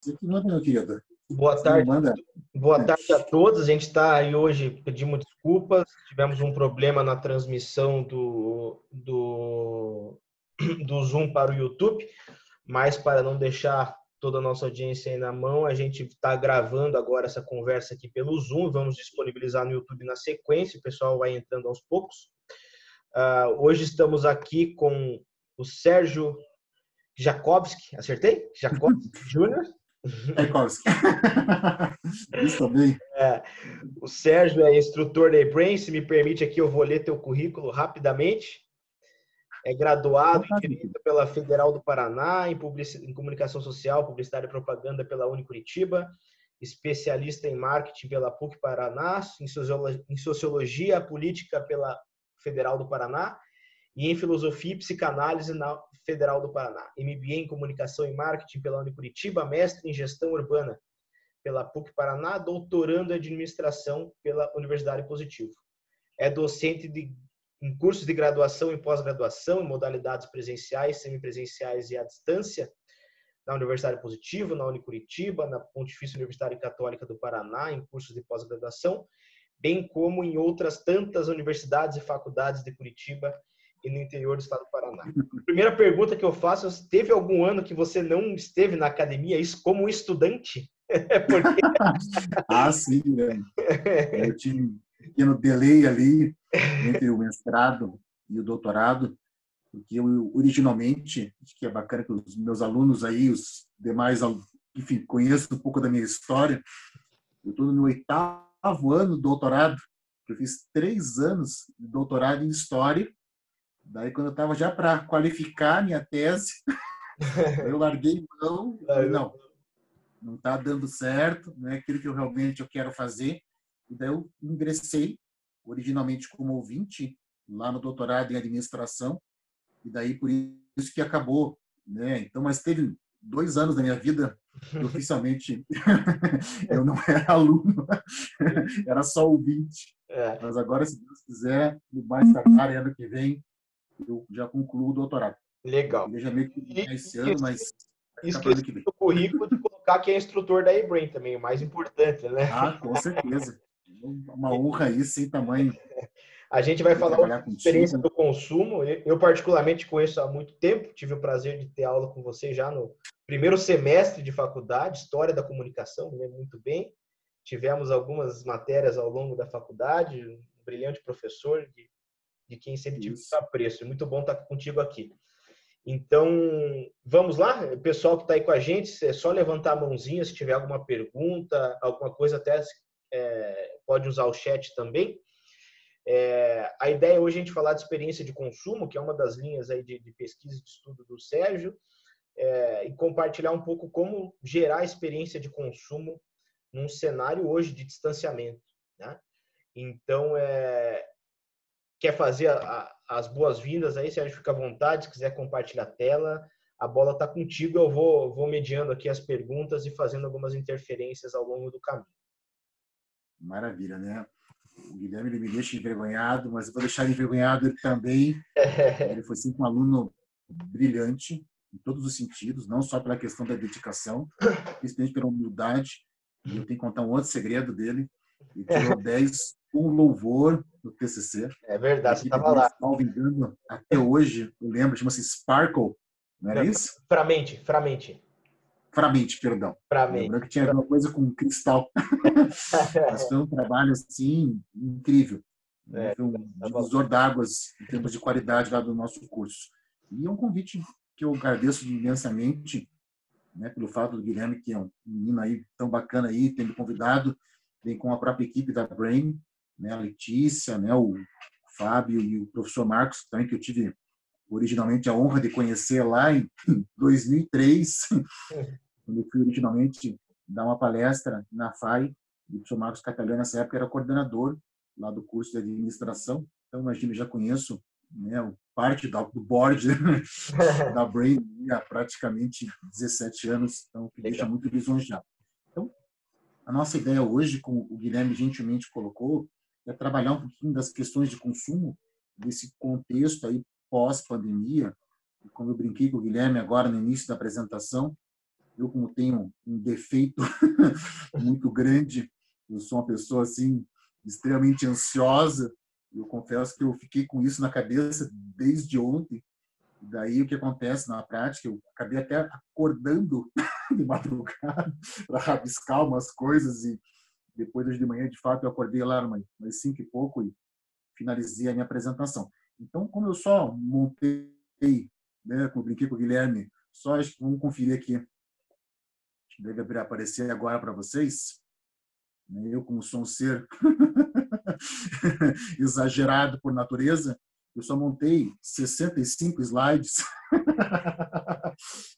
Você que manda, meu querido. Boa Você não tarde, manda? boa tarde a todos. A gente está aí hoje, pedimos desculpas, tivemos um problema na transmissão do Zoom para o YouTube, mas para não deixar toda a nossa audiência aí na mão, a gente está gravando agora essa conversa aqui pelo Zoom, vamos disponibilizar no YouTube na sequência, o pessoal vai entrando aos poucos. Hoje estamos aqui com o Sérgio Jakovski, acertei? Jakovski Júnior. Tchaikovsky. Isso também. O Sérgio é instrutor da eBrain. Se me permite aqui, eu vou ler teu currículo rapidamente. É graduado em Direito pela Federal do Paraná, em Comunicação Social, Publicidade e Propaganda pela Unicuritiba, especialista em Marketing pela PUC Paraná, em Sociologia Política pela Federal do Paraná e em Filosofia e Psicanálise na Federal do Paraná. MBA em Comunicação e Marketing pela Unicuritiba, mestre em Gestão Urbana pela PUC Paraná, doutorando em Administração pela Universidade Positivo. É docente em cursos de graduação e pós-graduação, em modalidades presenciais, semipresenciais e à distância, na Universidade Positivo, na Unicuritiba, na Pontifícia Universidade Católica do Paraná, em cursos de pós-graduação, bem como em outras tantas universidades e faculdades de Curitiba e no interior do estado do Paraná. A primeira pergunta que eu faço é: teve algum ano que você não esteve na academia, isso como estudante? Porque... sim, né? Eu tive um pequeno delay ali entre o mestrado e o doutorado, porque eu originalmente, acho que é bacana que os meus alunos aí, os demais, enfim, conheçam um pouco da minha história. Eu estou no meu 8º ano do doutorado, eu fiz 3 anos de doutorado em História. Daí, quando eu estava já para qualificar a minha tese, eu larguei mão e falei, não está dando certo, não é aquilo que eu realmente quero fazer. E daí eu ingressei, originalmente como ouvinte, lá no doutorado em administração, e daí por isso que acabou, né? Então, mas teve 2 anos da minha vida que oficialmente eu não era aluno, era só ouvinte. Mas agora, se Deus quiser, no mais tardar, ano que vem, eu já concluo o doutorado. Legal. Eu já meio que esse ano, mas esqueci do currículo de colocar que é instrutor da eBrain também, o mais importante, né? Com certeza. Uma honra aí, sem tamanho. A gente vai falar da experiência do consumo. Eu particularmente conheço há muito tempo, tive o prazer de ter aula com você já no primeiro semestre de faculdade, História da Comunicação, me lembro muito bem. Tivemos algumas matérias ao longo da faculdade, um brilhante professor de quem sempre tive muito apreço. Muito bom estar contigo aqui. Então, vamos lá? O pessoal que está aí com a gente, é só levantar a mãozinha se tiver alguma pergunta, alguma coisa, até pode usar o chat também. A ideia hoje é a gente falar de experiência de consumo, que é uma das linhas aí de pesquisa e de estudo do Sérgio, e compartilhar um pouco como gerar experiência de consumo num cenário hoje de distanciamento, né? Então, quer fazer as boas-vindas aí, Sérgio, fica à vontade, se quiser compartilhar a tela, a bola está contigo, eu vou mediando aqui as perguntas e fazendo algumas interferências ao longo do caminho. Maravilha, né? O Guilherme ele me deixa envergonhado, mas eu vou deixar ele envergonhado ele também. Ele foi sempre um aluno brilhante em todos os sentidos, não só pela questão da dedicação, principalmente pela humildade. E eu tenho que contar um outro segredo dele. Ele tirou 10 com louvor no TCC. É verdade, você estava lá. lá. Salvo engano, até hoje, eu lembro, chama-se Sparkle, não era isso? Framente, perdão. Framente. Lembrando que tinha alguma coisa com cristal. Mas foi um trabalho, assim, incrível. Foi um divisor d'águas em termos de qualidade lá do nosso curso. E é um convite que eu agradeço imensamente, né, pelo fato do Guilherme, que é um menino aí tão bacana aí, ter me convidado, vem com a própria equipe da Brain, né, a Letícia, né, o Fábio e o professor Marcos, também, que eu tive originalmente a honra de conhecer lá em 2003, quando eu fui originalmente dar uma palestra na FAI. O professor Marcos Catalhão, nessa época, era coordenador lá do curso de administração. Então, imagina, eu já conheço, né, parte do board da Brain há praticamente 17 anos, então que deixa muito lisonjeado. Então, a nossa ideia hoje, como o Guilherme gentilmente colocou, é trabalhar um pouquinho das questões de consumo, desse contexto aí pós-pandemia. Como eu brinquei com o Guilherme agora no início da apresentação, Eu, como tenho um defeito muito grande, eu sou uma pessoa assim extremamente ansiosa. Eu confesso que eu fiquei com isso na cabeça desde ontem. E daí o que acontece na prática? Eu acabei até acordando de madrugada para rabiscar umas coisas e depois hoje de manhã, de fato, eu acordei lá umas 5 e pouco e finalizei a minha apresentação. Então, como eu só montei, né, como eu brinquei com o Guilherme, só acho que vamos conferir aqui. Deve aparecer agora para vocês. Eu, como sou um ser exagerado por natureza, eu só montei 65 slides.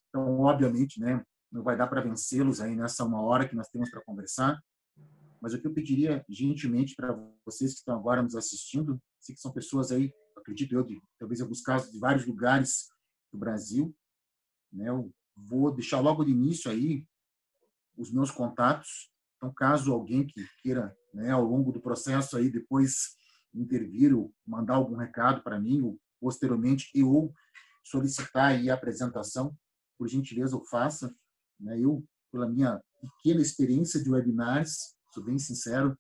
Então, obviamente, né, não vai dar para vencê-los aí nessa 1 hora que nós temos para conversar. Mas o que eu pediria gentilmente para vocês que estão agora nos assistindo, sei que são pessoas aí, acredito eu, talvez em alguns casos de vários lugares do Brasil, né? Eu vou deixar logo de início aí os meus contatos. Então, caso alguém que queira, né, ao longo do processo aí depois intervir ou mandar algum recado para mim, ou posteriormente ou solicitar aí a apresentação, por gentileza, eu faça. Né? Eu, pela minha pequena experiência de webinars, sou bem sincero,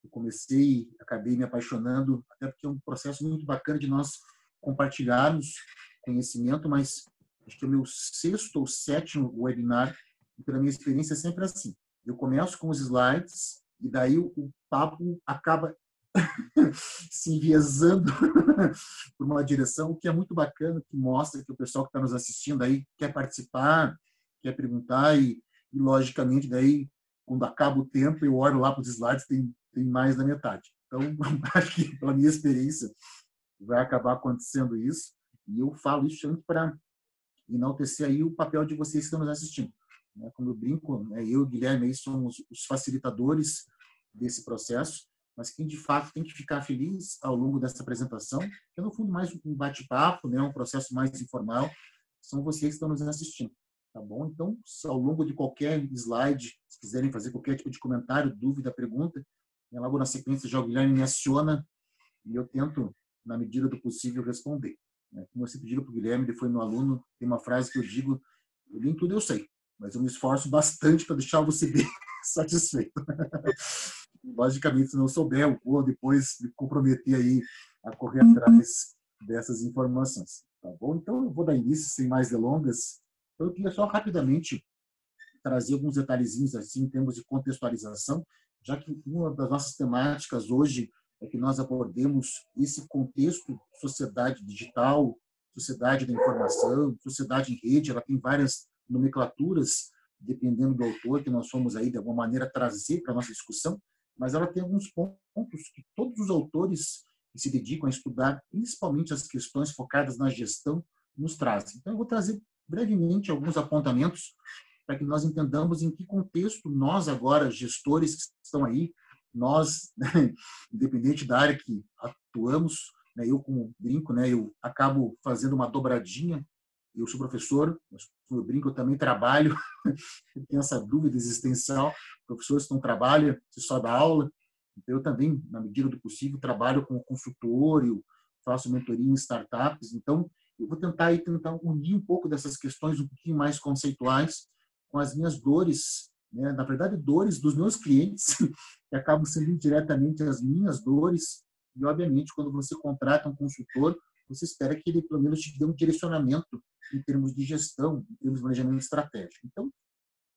eu comecei, acabei me apaixonando, até porque é um processo muito bacana de nós compartilharmos conhecimento, mas acho que é o meu 6º ou 7º webinar, e pela minha experiência é sempre assim. Eu começo com os slides e daí o papo acaba se enviesando por uma direção que é muito bacana, que mostra que o pessoal que está nos assistindo aí quer participar, quer perguntar e logicamente, daí, quando acaba o tempo, eu olho lá para os slides, tem mais da metade. Então, acho que, pela minha experiência, vai acabar acontecendo isso. E eu falo isso sempre para enaltecer aí o papel de vocês que estão nos assistindo. Como eu brinco, eu e o Guilherme aí somos os facilitadores desse processo, mas quem de fato tem que ficar feliz ao longo dessa apresentação, que é no fundo mais um bate-papo, um processo mais informal, são vocês que estão nos assistindo. Tá bom? Então, ao longo de qualquer slide, se quiserem fazer qualquer tipo de comentário, dúvida, pergunta, logo na sequência já o Guilherme me aciona e eu tento, na medida do possível, responder. Como eu sempre digo para o Guilherme, ele foi meu aluno, tem uma frase que eu digo, nem tudo eu sei, mas eu me esforço bastante para deixar você bem satisfeito. Logicamente, se não souber, eu vou depois me comprometer aí a correr atrás dessas informações. Tá bom? Então, eu vou dar início, sem mais delongas. Então, eu queria só rapidamente trazer alguns detalhezinhos assim, em termos de contextualização, já que uma das nossas temáticas hoje é que nós abordemos esse contexto sociedade digital, sociedade da informação, sociedade em rede, ela tem várias nomenclaturas, dependendo do autor que nós fomos aí, de alguma maneira, trazer para a nossa discussão, mas ela tem alguns pontos que todos os autores que se dedicam a estudar, principalmente as questões focadas na gestão, nos trazem. Então, eu vou trazer brevemente alguns apontamentos para que nós entendamos em que contexto nós agora, gestores que estão aí, nós, independente da área que atuamos, eu como brinco, eu acabo fazendo uma dobradinha, eu sou professor, mas como eu brinco, eu também trabalho, eu tenho essa dúvida existencial, professores que não trabalham, se só dá aula, então eu também, na medida do possível, trabalho como consultor, eu faço mentoria em startups, então eu vou tentar unir um pouco dessas questões um pouquinho mais conceituais com as minhas dores, na verdade, dores dos meus clientes, que acabam sendo indiretamente as minhas dores, e, obviamente, quando você contrata um consultor, você espera que ele, pelo menos, te dê um direcionamento em termos de gestão, em termos de planejamento estratégico. Então, o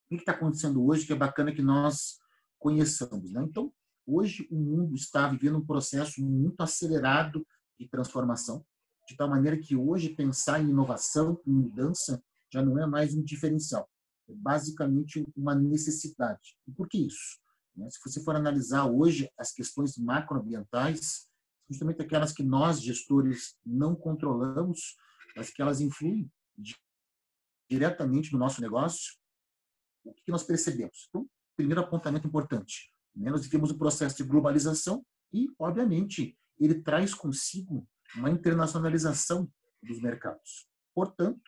que está acontecendo hoje que é bacana que nós conheçamos? Então, hoje o mundo está vivendo um processo muito acelerado de transformação, de tal maneira que hoje pensar em inovação, em mudança, já não é mais um diferencial. É basicamente uma necessidade. E por que isso? Se você for analisar hoje as questões macroambientais, justamente aquelas que nós, gestores, não controlamos, mas que elas influem diretamente no nosso negócio, o que nós percebemos? Então, primeiro apontamento importante. Nós temos um processo de globalização e, obviamente, ele traz consigo uma internacionalização dos mercados. Portanto,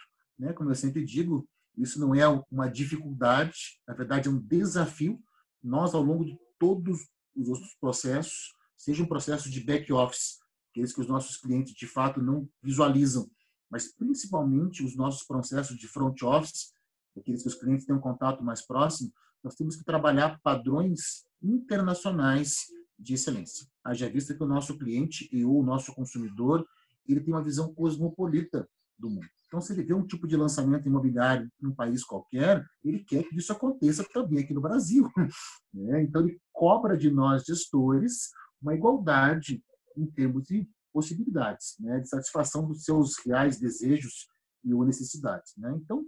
como eu sempre digo, isso não é uma dificuldade, na verdade é um desafio. Nós, ao longo de todos os outros processos, seja um processo de back-office, aqueles que os nossos clientes de fato não visualizam, mas principalmente os nossos processos de front-office, aqueles que os clientes têm um contato mais próximo, nós temos que trabalhar padrões internacionais de excelência. Haja vista que o nosso cliente e o nosso consumidor, ele tem uma visão cosmopolita do mundo. Então, se ele vê um tipo de lançamento imobiliário em um país qualquer, ele quer que isso aconteça também aqui no Brasil. Então, ele cobra de nós, gestores, uma igualdade em termos de possibilidades, de satisfação dos seus reais desejos e ou necessidades. Então,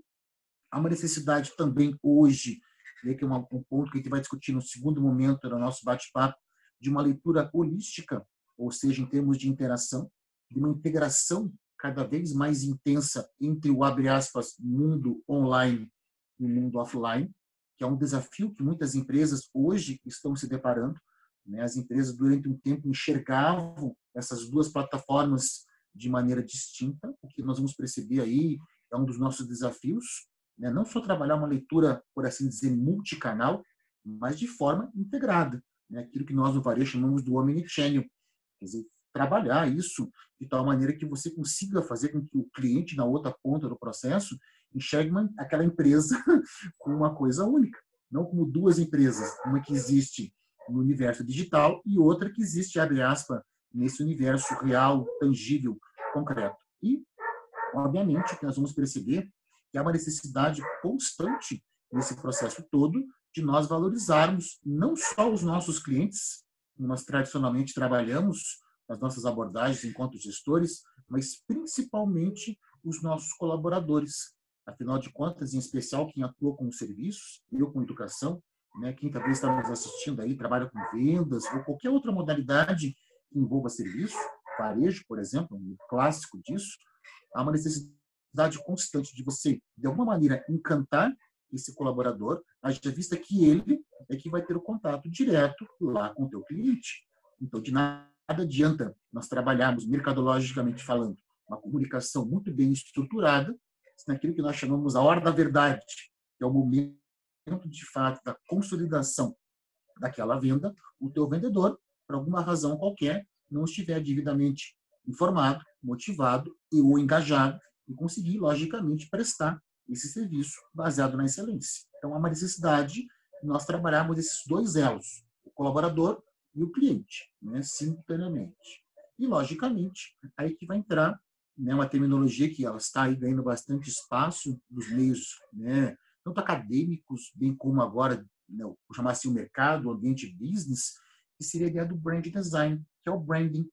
há uma necessidade também hoje, que é um ponto que a gente vai discutir no segundo momento do nosso bate-papo, de uma leitura holística, ou seja, em termos de interação, de uma integração cada vez mais intensa entre o, abre aspas, mundo online e o mundo offline, que é um desafio que muitas empresas hoje estão se deparando. As empresas, durante um tempo, enxergavam essas duas plataformas de maneira distinta. O que nós vamos perceber aí é um dos nossos desafios, não só trabalhar uma leitura, por assim dizer, multicanal, mas de forma integrada. Aquilo que nós no varejo chamamos do omnichannel. Quer dizer, trabalhar isso de tal maneira que você consiga fazer com que o cliente, na outra ponta do processo, enxergue aquela empresa como uma coisa única, não como duas empresas, uma que existe no universo digital e outra que existe, abre aspas, nesse universo real, tangível, concreto. E, obviamente, o que nós vamos perceber que há uma necessidade constante nesse processo todo de nós valorizarmos não só os nossos clientes, como nós tradicionalmente trabalhamos nas nossas abordagens enquanto gestores, mas principalmente os nossos colaboradores. Afinal de contas, em especial quem atua com serviços, eu com educação, quem talvez está nos assistindo aí, trabalha com vendas ou qualquer outra modalidade que envolva serviço, varejo, por exemplo, um clássico disso, há uma necessidade constante de você, de alguma maneira, encantar esse colaborador, haja vista que ele é que vai ter o contato direto lá com o teu cliente. Então, de nada adianta nós trabalharmos, mercadologicamente falando, uma comunicação muito bem estruturada, naquilo que nós chamamos a hora da verdade, que é o momento, de fato, da consolidação daquela venda, o teu vendedor, por alguma razão qualquer, não estiver devidamente informado, motivado e ou engajado e conseguir, logicamente, prestar esse serviço baseado na excelência. Então, há uma necessidade de nós trabalharmos esses dois elos, o colaborador e o cliente, simultaneamente. E, logicamente, aí que vai entrar uma terminologia que ela está aí ganhando bastante espaço nos meios, tanto acadêmicos, bem como agora, vou chamar assim o mercado, o ambiente business, que seria a ideia do brand design, que é o branding.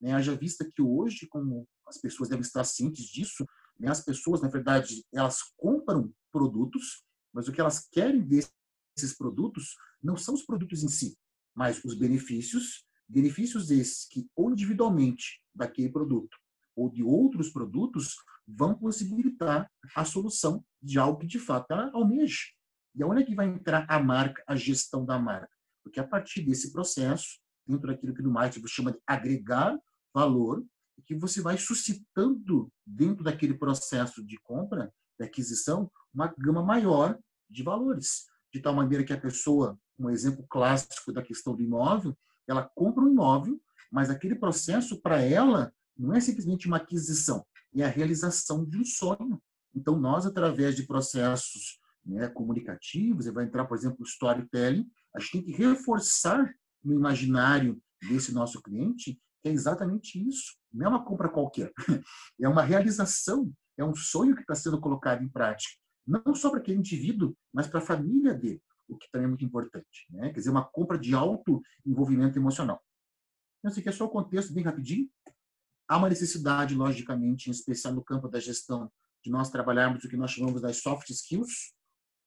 Haja vista que hoje, como as pessoas devem estar cientes disso, as pessoas, na verdade, elas compram produtos, mas o que elas querem desses produtos não são os produtos em si, mas os benefícios esses que, ou individualmente, daquele produto, ou de outros produtos, vão possibilitar a solução de algo que, de fato, ela almeja. E aonde é que vai entrar a marca, a gestão da marca? Porque a partir desse processo, dentro daquilo que no marketing você chama de agregar valor, que você vai suscitando dentro daquele processo de compra, de aquisição, uma gama maior de valores. De tal maneira que a pessoa, um exemplo clássico da questão do imóvel, ela compra um imóvel, mas aquele processo, para ela, não é simplesmente uma aquisição, é a realização de um sonho. Então, nós, através de processos comunicativos, vai entrar, por exemplo, o storytelling, a gente tem que reforçar no imaginário desse nosso cliente que é exatamente isso. Não é uma compra qualquer, é uma realização, é um sonho que está sendo colocado em prática. Não só para aquele indivíduo, mas para a família dele, o que também é muito importante. Quer dizer, uma compra de alto envolvimento emocional. Então, esse aqui é só o contexto, bem rapidinho. Há uma necessidade, logicamente, em especial no campo da gestão, de nós trabalharmos o que nós chamamos das soft skills.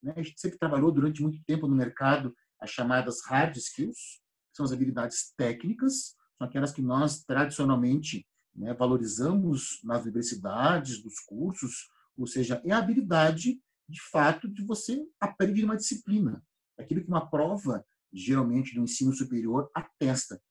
A gente sempre trabalhou durante muito tempo no mercado as chamadas hard skills, que são as habilidades técnicas, são aquelas que nós tradicionalmente valorizamos nas universidades, nos cursos, ou seja, é a habilidade, de fato, de você aprender uma disciplina. Aquilo que uma prova, geralmente, do ensino superior atesta.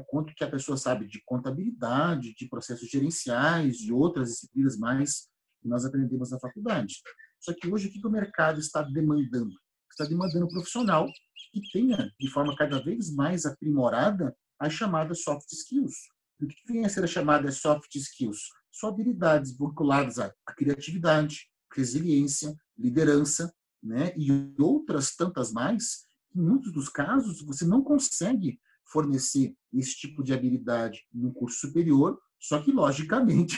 Quanto que a pessoa sabe de contabilidade, de processos gerenciais, de outras disciplinas mais que nós aprendemos na faculdade. Só que hoje, o que o mercado está demandando? Está demandando um profissional que tenha, de forma cada vez mais aprimorada, as chamadas soft skills. O que vem a ser a chamada soft skills? São habilidades vinculadas à criatividade, resiliência, liderança, né? E outras tantas mais. Em muitos dos casos, você não consegue fornecer esse tipo de habilidade no curso superior, só que, logicamente,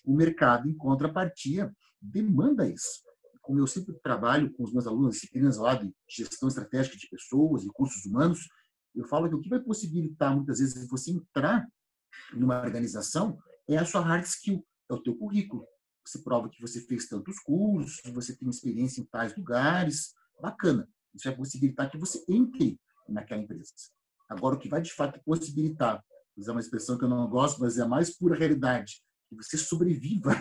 o mercado, em contrapartida, demanda isso. Como eu sempre trabalho com os meus alunos, disciplinas lá de gestão estratégica de pessoas e cursos humanos, eu falo que o que vai possibilitar, muitas vezes, você entrar numa organização é a sua hard skill, é o teu currículo. Você prova que você fez tantos cursos, você tem experiência em tais lugares, bacana. Isso vai possibilitar que você entre naquela empresa. Agora, o que vai de fato possibilitar, vou usar uma expressão que eu não gosto, mas é a mais pura realidade, que você sobreviva,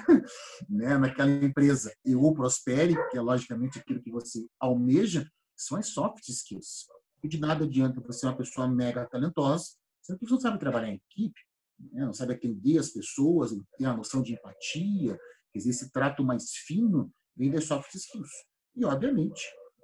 né, naquela empresa e ou prospere, que é logicamente aquilo que você almeja, são as soft skills. E de nada adianta você ser uma pessoa mega talentosa, sendo que você não sabe trabalhar em equipe, né, não sabe atender as pessoas, não tem a noção de empatia, quer dizer, esse trato mais fino vem das soft skills. E, obviamente,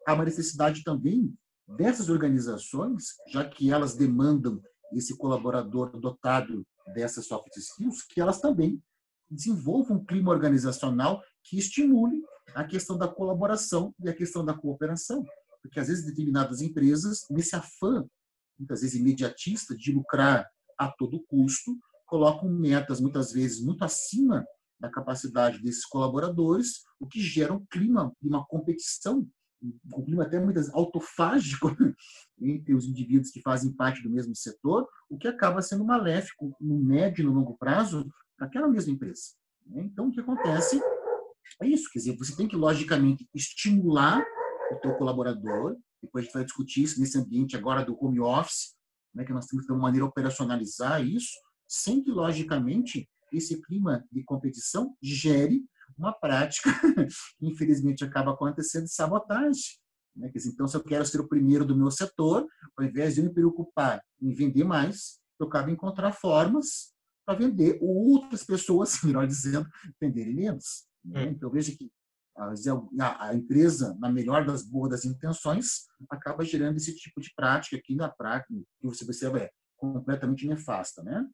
há uma necessidade também dessas organizações, já que elas demandam esse colaborador dotado dessas soft skills, que elas também desenvolvam um clima organizacional que estimule a questão da colaboração e a questão da cooperação. Porque, às vezes, determinadas empresas, nesse afã, muitas vezes imediatista, de lucrar a todo custo, colocam metas, muitas vezes, muito acima da capacidade desses colaboradores, o que gera um clima de uma competição, um clima até muitas vezes autofágico entre os indivíduos que fazem parte do mesmo setor, o que acaba sendo maléfico no médio e no longo prazo para aquela mesma empresa. Então, o que acontece é isso, quer dizer, você tem que, logicamente, estimular o teu colaborador, depois a gente vai discutir isso nesse ambiente agora do home office, né, que nós temos que ter uma maneira de operacionalizar isso, sem que, logicamente, esse clima de competição gere uma prática que, infelizmente, acaba acontecendo de sabotagem. Né? Quer dizer, então, se eu quero ser o primeiro do meu setor, ao invés de eu me preocupar em vender mais, eu acabo encontrar formas para vender, ou outras pessoas, melhor dizendo, venderem menos. Né? Então, veja que a empresa, na melhor das boas das intenções, acaba gerando esse tipo de prática que, na prática, que você percebe é completamente nefasta. Né?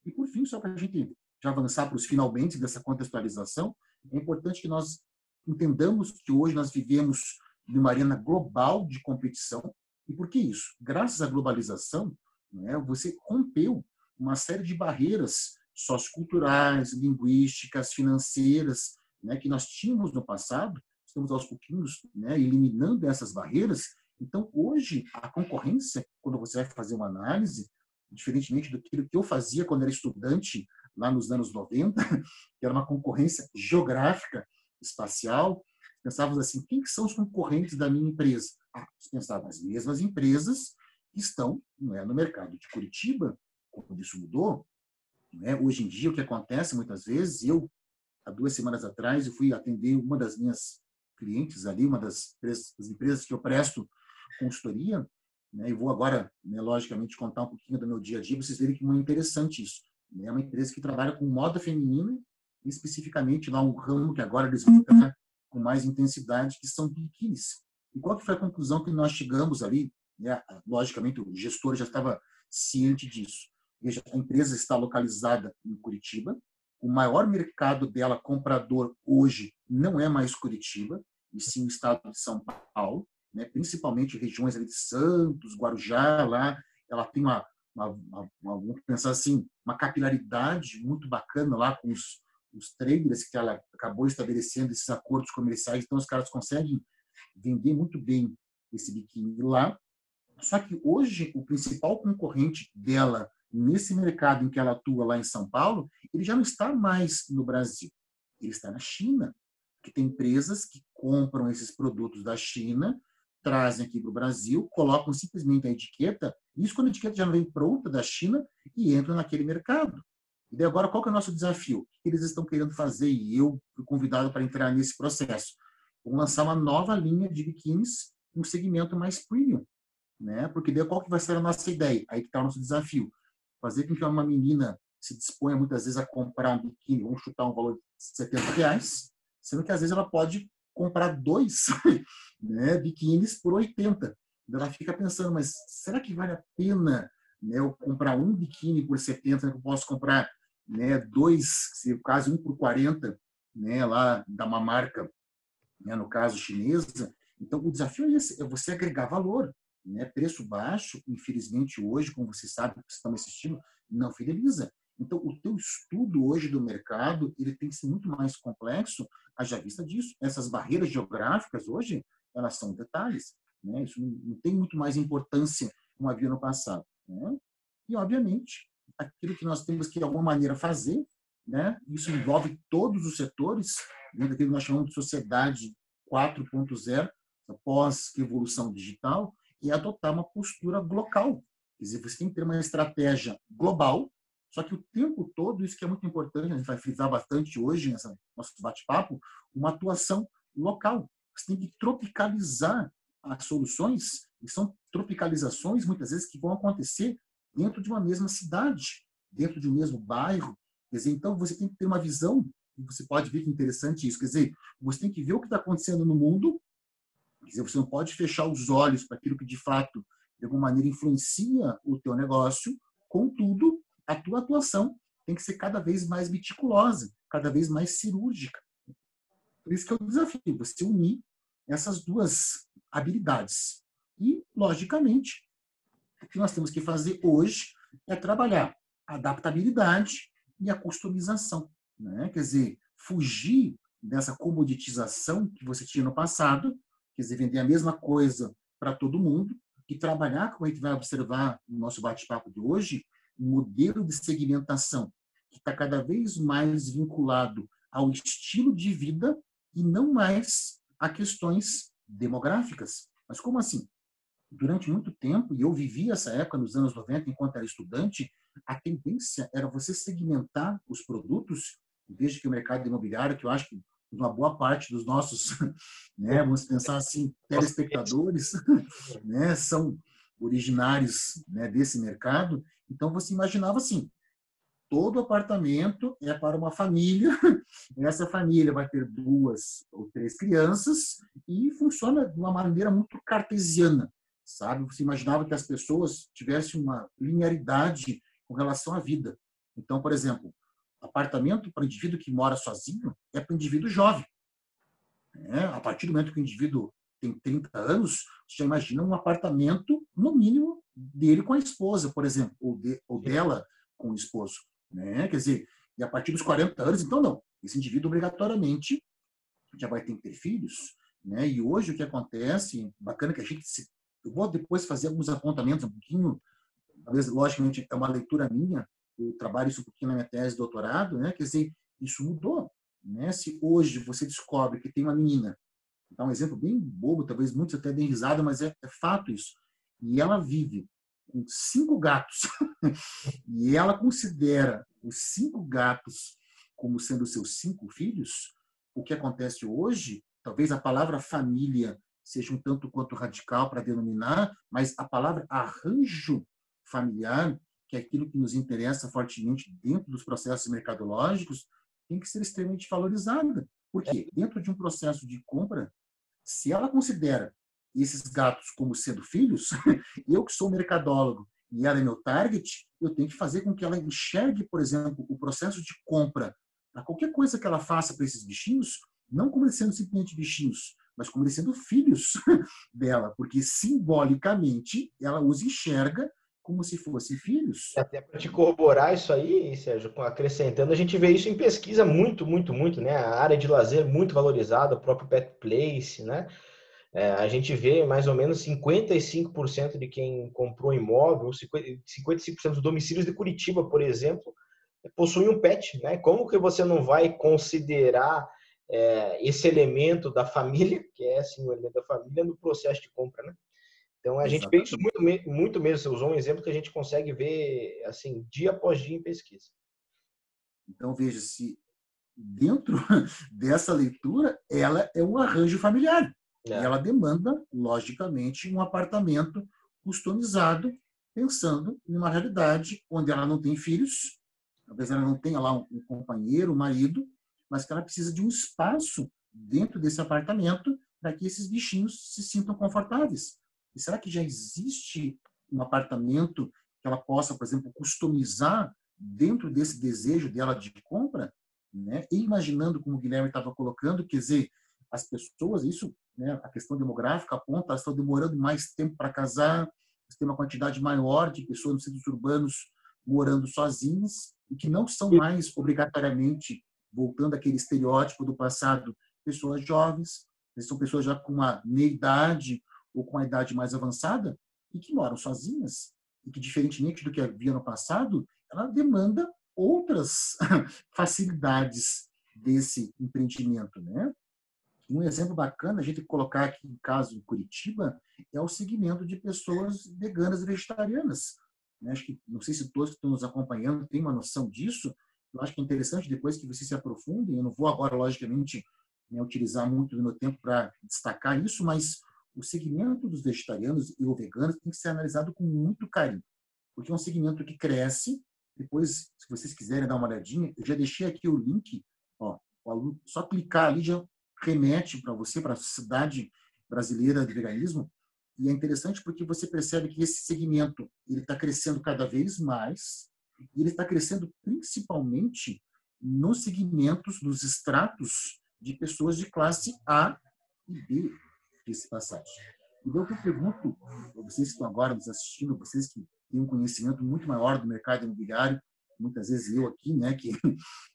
E, por fim, só para a gente já avançar para os finalmente dessa contextualização, é importante que nós entendamos que hoje nós vivemos numa arena global de competição. E por que isso? Graças à globalização, né, você rompeu uma série de barreiras socioculturais, linguísticas, financeiras, né, que nós tínhamos no passado, estamos aos pouquinhos, né, eliminando essas barreiras. Então, hoje, a concorrência, quando você vai fazer uma análise, diferentemente do que eu fazia quando era estudante, lá nos anos 90, que era uma concorrência geográfica, espacial, pensávamos assim, quem são os concorrentes da minha empresa? Você pensava, as mesmas empresas que estão, não é, no mercado de Curitiba, quando isso mudou. Não é? Hoje em dia, o que acontece muitas vezes, há 2 semanas atrás, eu fui atender uma das minhas clientes ali, uma das empresas que eu presto consultoria, né, e vou agora, né, logicamente, contar um pouquinho do meu dia a dia, para vocês verem que é muito interessante isso. É uma empresa que trabalha com moda feminina, especificamente lá um ramo que agora eles vão tratar com mais intensidade, que são biquínis. E qual que foi a conclusão que nós chegamos ali? Né? Logicamente, o gestor já estava ciente disso. Veja, a empresa está localizada em Curitiba, o maior mercado dela comprador hoje não é mais Curitiba, e sim o estado de São Paulo, né? Principalmente regiões ali de Santos, Guarujá, lá ela tem vamos pensar assim, uma capilaridade muito bacana lá com os traders que ela acabou estabelecendo esses acordos comerciais, então os caras conseguem vender muito bem esse biquíni lá. Só que hoje o principal concorrente dela nesse mercado em que ela atua lá em São Paulo, ele já não está mais no Brasil, ele está na China, que tem empresas que compram esses produtos da China, trazem aqui para o Brasil, colocam simplesmente a etiqueta, isso quando a etiqueta já não vem pronta da China e entram naquele mercado. E daí agora, qual que é o nosso desafio? O que eles estão querendo fazer? E eu fui convidado para entrar nesse processo. Vamos lançar uma nova linha de biquínis, um segmento mais premium, né? Porque daí qual que vai ser a nossa ideia? Aí que está o nosso desafio. Fazer com que uma menina se disponha muitas vezes a comprar um biquíni, vamos chutar um valor de R$70, sendo que às vezes ela pode comprar 2 né, biquínis por 80. Ela fica pensando, mas será que vale a pena, né, eu comprar um biquíni por 70, né, que eu posso comprar, né, 2, se caso um por 40, né, lá da uma marca né, no caso chinesa. Então, o desafio é esse, é você agregar valor, né? Preço baixo, infelizmente, hoje, como você sabe, que estamos assistindo, não fideliza. Então, o teu estudo hoje do mercado, ele tem que ser muito mais complexo, haja vista disso. Essas barreiras geográficas, hoje, elas são detalhes, né? Isso não tem muito mais importância como havia no passado, né? E, obviamente, aquilo que nós temos que, de alguma maneira, fazer, né? Isso envolve todos os setores, dentro daquilo que nós chamamos de sociedade 4.0, após a evolução digital, e adotar uma postura local. Quer dizer, você tem que ter uma estratégia global, só que o tempo todo, isso que é muito importante, a gente vai frisar bastante hoje nesse nosso bate-papo, uma atuação local. Você tem que tropicalizar as soluções, e são tropicalizações, muitas vezes, que vão acontecer dentro de uma mesma cidade, dentro de um mesmo bairro. Quer dizer, então, você tem que ter uma visão, e você pode ver que é interessante isso, quer dizer, você tem que ver o que está acontecendo no mundo. Quer dizer, você não pode fechar os olhos para aquilo que, de fato, de alguma maneira influencia o teu negócio. Contudo, a tua atuação tem que ser cada vez mais meticulosa, cada vez mais cirúrgica. Por isso que é o desafio, você unir essas duas habilidades. E, logicamente, o que nós temos que fazer hoje é trabalhar a adaptabilidade e a customização, né? Quer dizer, fugir dessa comoditização que você tinha no passado, quer dizer, vender a mesma coisa para todo mundo, e trabalhar, como a gente vai observar no nosso bate-papo de hoje, um modelo de segmentação que está cada vez mais vinculado ao estilo de vida e não mais a questões demográficas. Mas como assim? Durante muito tempo, e eu vivi essa época nos anos 90, enquanto era estudante, a tendência era você segmentar os produtos. Veja que o mercado imobiliário, que eu acho que uma boa parte dos nossos, né, vamos pensar assim, telespectadores, né, são originários, né, desse mercado. Então, você imaginava assim, todo apartamento é para uma família, essa família vai ter 2 ou 3 crianças e funciona de uma maneira muito cartesiana, sabe? Você imaginava que as pessoas tivessem uma linearidade com relação à vida. Então, por exemplo, apartamento para o indivíduo que mora sozinho é para o indivíduo jovem, né? A partir do momento que o indivíduo tem 30 anos, você já imagina um apartamento, no mínimo, dele com a esposa, por exemplo, ou dela com o esposo, né? Quer dizer, e a partir dos 40 anos, então não. Esse indivíduo obrigatoriamente já vai ter que ter filhos, né? E hoje o que acontece, bacana que a gente eu vou depois fazer alguns apontamentos um pouquinho, talvez logicamente é uma leitura minha, eu trabalho isso um pouquinho na minha tese de doutorado, né? Quer dizer, isso mudou, né? Se hoje você descobre que tem uma menina, vou dar um exemplo bem bobo, talvez muitos até deem risada, mas é fato isso, e ela vive com 5 gatos, e ela considera os 5 gatos como sendo seus 5 filhos, o que acontece hoje, talvez a palavra família seja um tanto quanto radical para denominar, mas a palavra arranjo familiar, que é aquilo que nos interessa fortemente dentro dos processos mercadológicos, tem que ser extremamente valorizada. Por quê? Dentro de um processo de compra, se ela considera esses gatos como sendo filhos, eu que sou mercadólogo e ela é meu target, eu tenho que fazer com que ela enxergue, por exemplo, o processo de compra, para qualquer coisa que ela faça para esses bichinhos, não como eles sendo simplesmente bichinhos, mas como eles sendo filhos dela, porque simbolicamente ela os enxerga como se fossem filhos. Até para te corroborar isso aí, Sérgio, acrescentando, a gente vê isso em pesquisa muito, né? A área de lazer muito valorizada, o próprio Pet Place, né? A gente vê mais ou menos 55% de quem comprou imóvel, 55% dos domicílios de Curitiba, por exemplo, possuem um pet, né? Como que você não vai considerar esse elemento da família, que é assim, o elemento da família, no processo de compra, né? Então a gente vê isso muito mesmo. Você usou um exemplo que a gente consegue ver assim dia após dia em pesquisa. Então veja se dentro dessa leitura ela é um arranjo familiar. E ela demanda, logicamente, um apartamento customizado, pensando em uma realidade onde ela não tem filhos, talvez ela não tenha lá um companheiro, um marido, mas que ela precisa de um espaço dentro desse apartamento para que esses bichinhos se sintam confortáveis. E será que já existe um apartamento que ela possa, por exemplo, customizar dentro desse desejo dela de compra? Né? E imaginando, como o Guilherme estava colocando, quer dizer, as pessoas, isso, né, a questão demográfica aponta, elas estão demorando mais tempo para casar, tem uma quantidade maior de pessoas nos centros urbanos morando sozinhas e que não são mais obrigatoriamente, voltando àquele estereótipo do passado, pessoas jovens, são pessoas já com uma meia-idade ou com a idade mais avançada e que moram sozinhas e que, diferentemente do que havia no passado, ela demanda outras facilidades desse empreendimento, né? Um exemplo bacana, a gente colocar aqui em caso em Curitiba, é o segmento de pessoas veganas e vegetarianas. Acho que, não sei se todos que estão nos acompanhando têm uma noção disso. Eu acho que é interessante, depois que vocês se aprofundem, eu não vou agora, logicamente, né, utilizar muito do meu tempo para destacar isso, mas o segmento dos vegetarianos e ou veganos tem que ser analisado com muito carinho, porque é um segmento que cresce. Depois, se vocês quiserem dar uma olhadinha, eu já deixei aqui o link, ó, o aluno, só clicar ali já remete para você, para a Sociedade Brasileira de Veganismo, e é interessante porque você percebe que esse segmento ele está crescendo cada vez mais, e ele está crescendo principalmente nos segmentos, nos estratos de pessoas de classe A e B, desse passagem. Então, o que eu pergunto, vocês que estão agora nos assistindo, vocês que têm um conhecimento muito maior do mercado imobiliário, muitas vezes eu aqui, né, que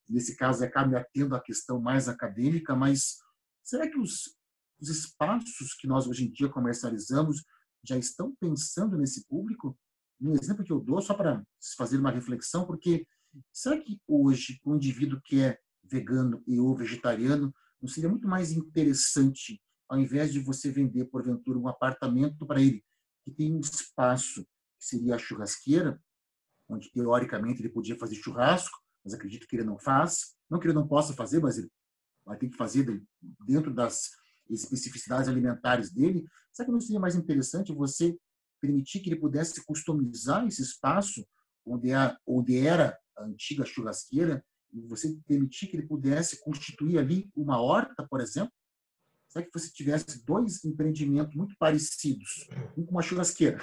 nesse caso acaba me atendo à questão mais acadêmica, mas será que os espaços que nós hoje em dia comercializamos já estão pensando nesse público? Um exemplo que eu dou, só para fazer uma reflexão, porque será que hoje, o indivíduo que é vegano e ou vegetariano, não seria muito mais interessante, ao invés de você vender, porventura, um apartamento para ele, que tem um espaço, que seria a churrasqueira, onde, teoricamente, ele podia fazer churrasco, mas acredito que ele não faz. Não que ele não possa fazer, mas ele vai ter que fazer dentro das especificidades alimentares dele. Será que não seria mais interessante você permitir que ele pudesse customizar esse espaço onde era a antiga churrasqueira e você permitir que ele pudesse constituir ali uma horta, por exemplo? Será que você tivesse dois empreendimentos muito parecidos, um com uma churrasqueira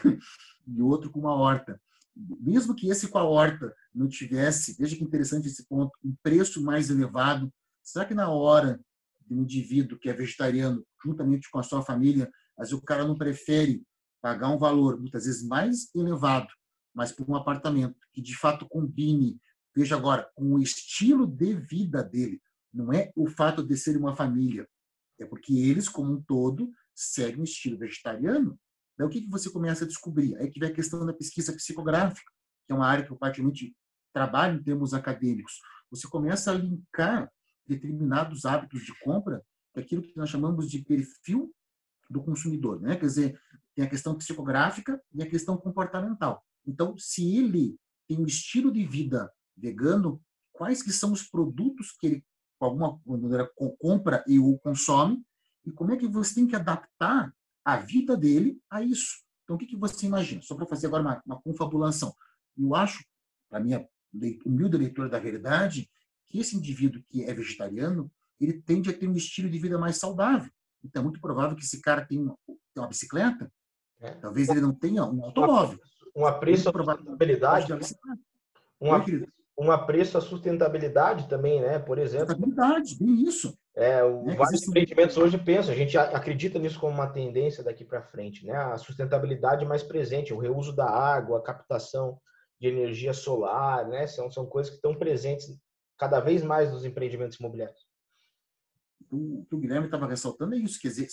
e outro com uma horta? Mesmo que esse com a horta não tivesse, veja que interessante esse ponto, um preço mais elevado, será que na hora de um indivíduo que é vegetariano, juntamente com a sua família, às vezes o cara não prefere pagar um valor muitas vezes mais elevado, mas por um apartamento que de fato combine, veja agora, com o estilo de vida dele? Não é o fato de ser uma família, é porque eles, como um todo, seguem um estilo vegetariano. Daí o que você começa a descobrir? Aí que vem a questão da pesquisa psicográfica, que é uma área que eu praticamente trabalho em termos acadêmicos. Você começa a linkar determinados hábitos de compra, que é aquilo que nós chamamos de perfil do consumidor, né? Quer dizer, tem a questão psicográfica e a questão comportamental. Então, se ele tem um estilo de vida vegano, quais que são os produtos que ele, de alguma maneira, compra e o consome, e como é que você tem que adaptar a vida dele a isso? Então, o que você imagina? Só para fazer agora uma confabulação. Eu acho, para minha humilde leitura da realidade, que esse indivíduo que é vegetariano, ele tende a ter um estilo de vida mais saudável. Então, é muito provável que esse cara tenha uma bicicleta, talvez ele não tenha um automóvel. Um apreço à sustentabilidade. Oi, um apreço à sustentabilidade também, né? Por exemplo. Sustentabilidade, bem isso. Vários empreendimentos hoje pensam, a gente acredita nisso como uma tendência daqui para frente, né? A sustentabilidade mais presente, o reuso da água, a captação de energia solar, né? São coisas que estão presentes cada vez mais nos empreendimentos imobiliários. O que o Guilherme estava ressaltando é isso, quer dizer,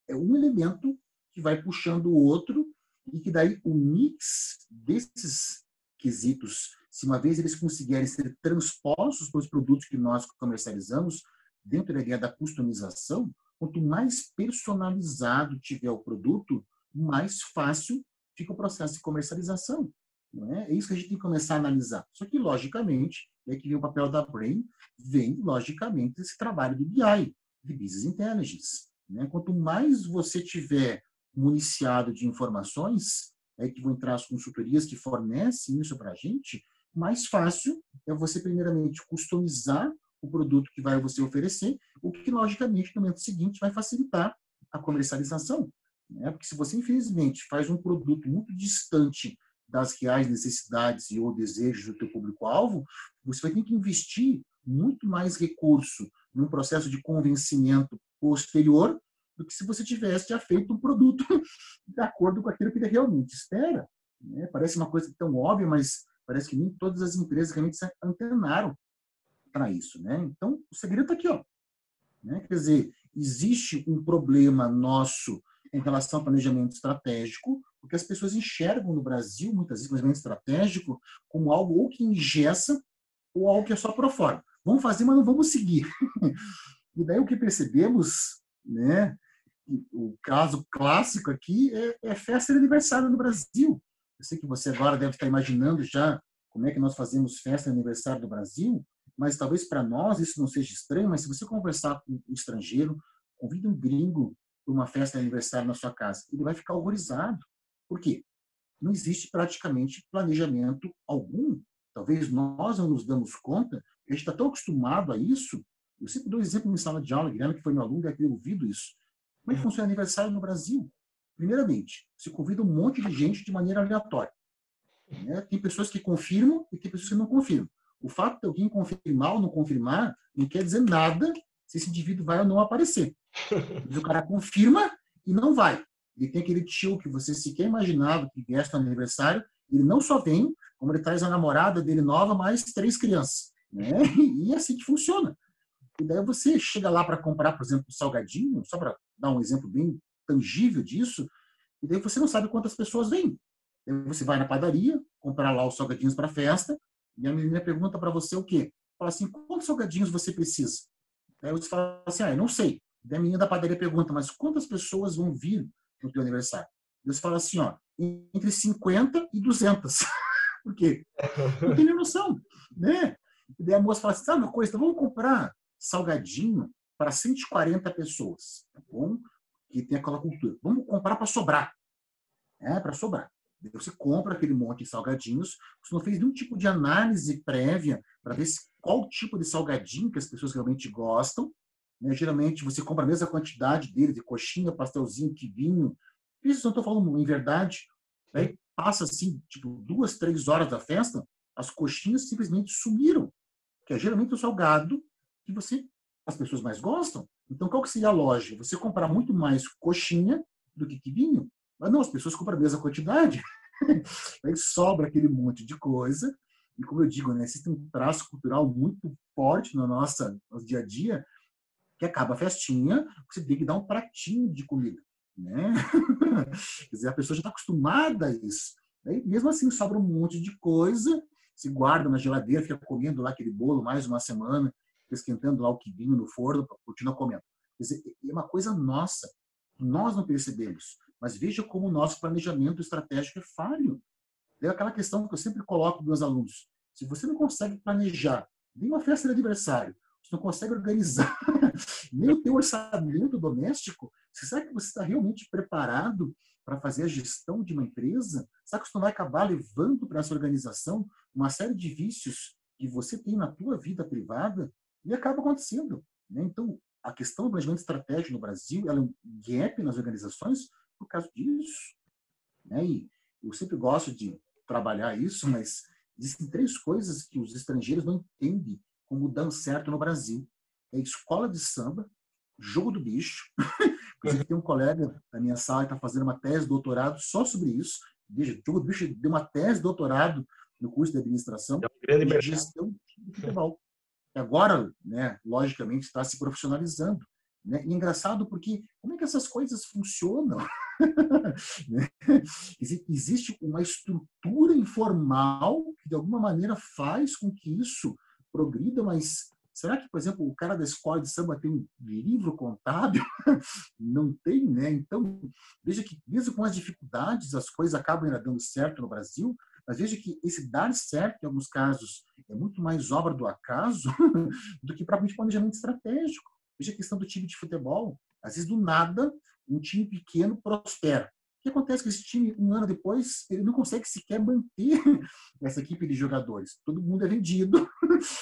é um elemento que vai puxando o outro e que daí o mix desses quesitos, se uma vez eles conseguirem ser transpostos para os produtos que nós comercializamos, dentro da ideia da customização, quanto mais personalizado tiver o produto, mais fácil fica o processo de comercialização. Não é? É isso que a gente tem que começar a analisar. Só que, logicamente, é que vem o papel da Brain, vem, logicamente, esse trabalho do BI, de Business Intelligence. Né? Quanto mais você tiver municiado de informações, é que vão entrar as consultorias que fornecem isso para a gente, mais fácil é você, primeiramente, customizar o produto que vai você oferecer, o que, logicamente, no momento seguinte, vai facilitar a comercialização. Né? Porque se você, infelizmente, faz um produto muito distante das reais necessidades e ou desejos do teu público-alvo, você vai ter que investir muito mais recurso num processo de convencimento posterior do que se você tivesse já feito um produto de acordo com aquilo que ele realmente espera. Né? Parece uma coisa tão óbvia, mas parece que nem todas as empresas realmente se antenaram para isso. Né? Então, o segredo está aqui. Ó, né? Quer dizer, existe um problema nosso em relação ao planejamento estratégico, porque as pessoas enxergam no Brasil, muitas vezes, o planejamento estratégico como algo ou que engessa ou algo que é só pro forma. Vamos fazer, mas não vamos seguir. E daí o que percebemos, né, o caso clássico aqui é festa de aniversário no Brasil. Eu sei que você agora deve estar imaginando já como é que nós fazemos festa de aniversário do Brasil, mas talvez para nós isso não seja estranho, mas se você conversar com um estrangeiro, convida um gringo para uma festa de aniversário na sua casa, ele vai ficar horrorizado. Por quê? Não existe praticamente planejamento algum. Talvez nós não nos damos conta, a gente está tão acostumado a isso. Eu sempre dou um exemplo em sala de aula, Guilherme, que foi meu aluno, deve ter ouvido isso. Como é que funciona o aniversário no Brasil? Primeiramente, se convida um monte de gente de maneira aleatória. Né? Tem pessoas que confirmam e tem pessoas que não confirmam. O fato de alguém confirmar ou não confirmar não quer dizer nada se esse indivíduo vai ou não aparecer. Mas o cara confirma e não vai. Ele tem aquele tio que você sequer imaginava que viesse no aniversário, ele não só vem, como ele traz a namorada dele nova, mais 3 crianças. Né? E é assim que funciona. E daí você chega lá para comprar, por exemplo, um salgadinho, só para dar um exemplo bem tangível disso, e daí você não sabe quantas pessoas vêm. Aí você vai na padaria, comprar lá os salgadinhos para a festa, e a menina pergunta para você o quê? Fala assim, quantos salgadinhos você precisa? Aí você fala assim, eu não sei. Daí a menina da padaria pergunta, mas quantas pessoas vão vir no teu aniversário? E você fala assim, entre 50 e 200. Por quê? Não tem nem noção, né? E daí a moça fala assim, sabe uma coisa, então vamos comprar salgadinho para 140 pessoas, tá bom? Que tem aquela cultura. Vamos comprar para sobrar. Para sobrar. Você compra aquele monte de salgadinhos, você não fez nenhum tipo de análise prévia para ver qual tipo de salgadinho que as pessoas realmente gostam. Né? Geralmente você compra a mesma quantidade dele, de coxinha, pastelzinho, quibinho. Isso não estou falando em verdade. Aí passa assim, tipo, 2, 3 horas da festa, as coxinhas simplesmente sumiram. Que é geralmente o salgado que as pessoas mais gostam. Então, qual que seria a lógica? Você comprar muito mais coxinha do que quibinho? Mas não, as pessoas compram a mesma quantidade. Aí sobra aquele monte de coisa. E como eu digo, né, existe um traço cultural muito forte no nosso dia a dia, que acaba a festinha, você tem que dar um pratinho de comida. Né? Quer dizer, a pessoa já está acostumada a isso. Aí, mesmo assim, sobra um monte de coisa, se guarda na geladeira, fica comendo lá aquele bolo mais uma semana, esquentando lá o quibinho no forno, para continuar comendo. Quer dizer, é uma coisa nossa. Nós não percebemos. Mas veja como o nosso planejamento estratégico é falho. É aquela questão que eu sempre coloco para os meus alunos. Se você não consegue planejar nem uma festa de aniversário, você não consegue organizar nem o teu orçamento doméstico, será que você está realmente preparado para fazer a gestão de uma empresa? Será que você não vai acabar levando para essa organização uma série de vícios que você tem na tua vida privada e acaba acontecendo? Né? Então, a questão do planejamento estratégico no Brasil ela é um gap nas organizações por causa disso. Né? E eu sempre gosto de trabalhar isso, mas existem 3 coisas que os estrangeiros não entendem como dão certo no Brasil. É escola de samba, jogo do bicho. Inclusive, tem um colega da minha sala que está fazendo uma tese de doutorado só sobre isso. Veja, jogo do bicho deu uma tese de doutorado no curso de administração e gestão de futebol. E agora, né, logicamente, está se profissionalizando. Né? E é engraçado porque como é que essas coisas funcionam? Existe uma estrutura informal que, de alguma maneira, faz com que isso progrida, mas será que, por exemplo, o cara da escola de samba tem um livro contábil? Não tem, né? Então, veja que, mesmo com as dificuldades, as coisas acabam ainda dando certo no Brasil, mas veja que esse dar certo, em alguns casos, é muito mais obra do acaso do que propriamente planejamento estratégico. Veja a questão do time de futebol. Às vezes, do nada, um time pequeno prospera. O que acontece com esse time, um ano depois, ele não consegue sequer manter essa equipe de jogadores. Todo mundo é vendido.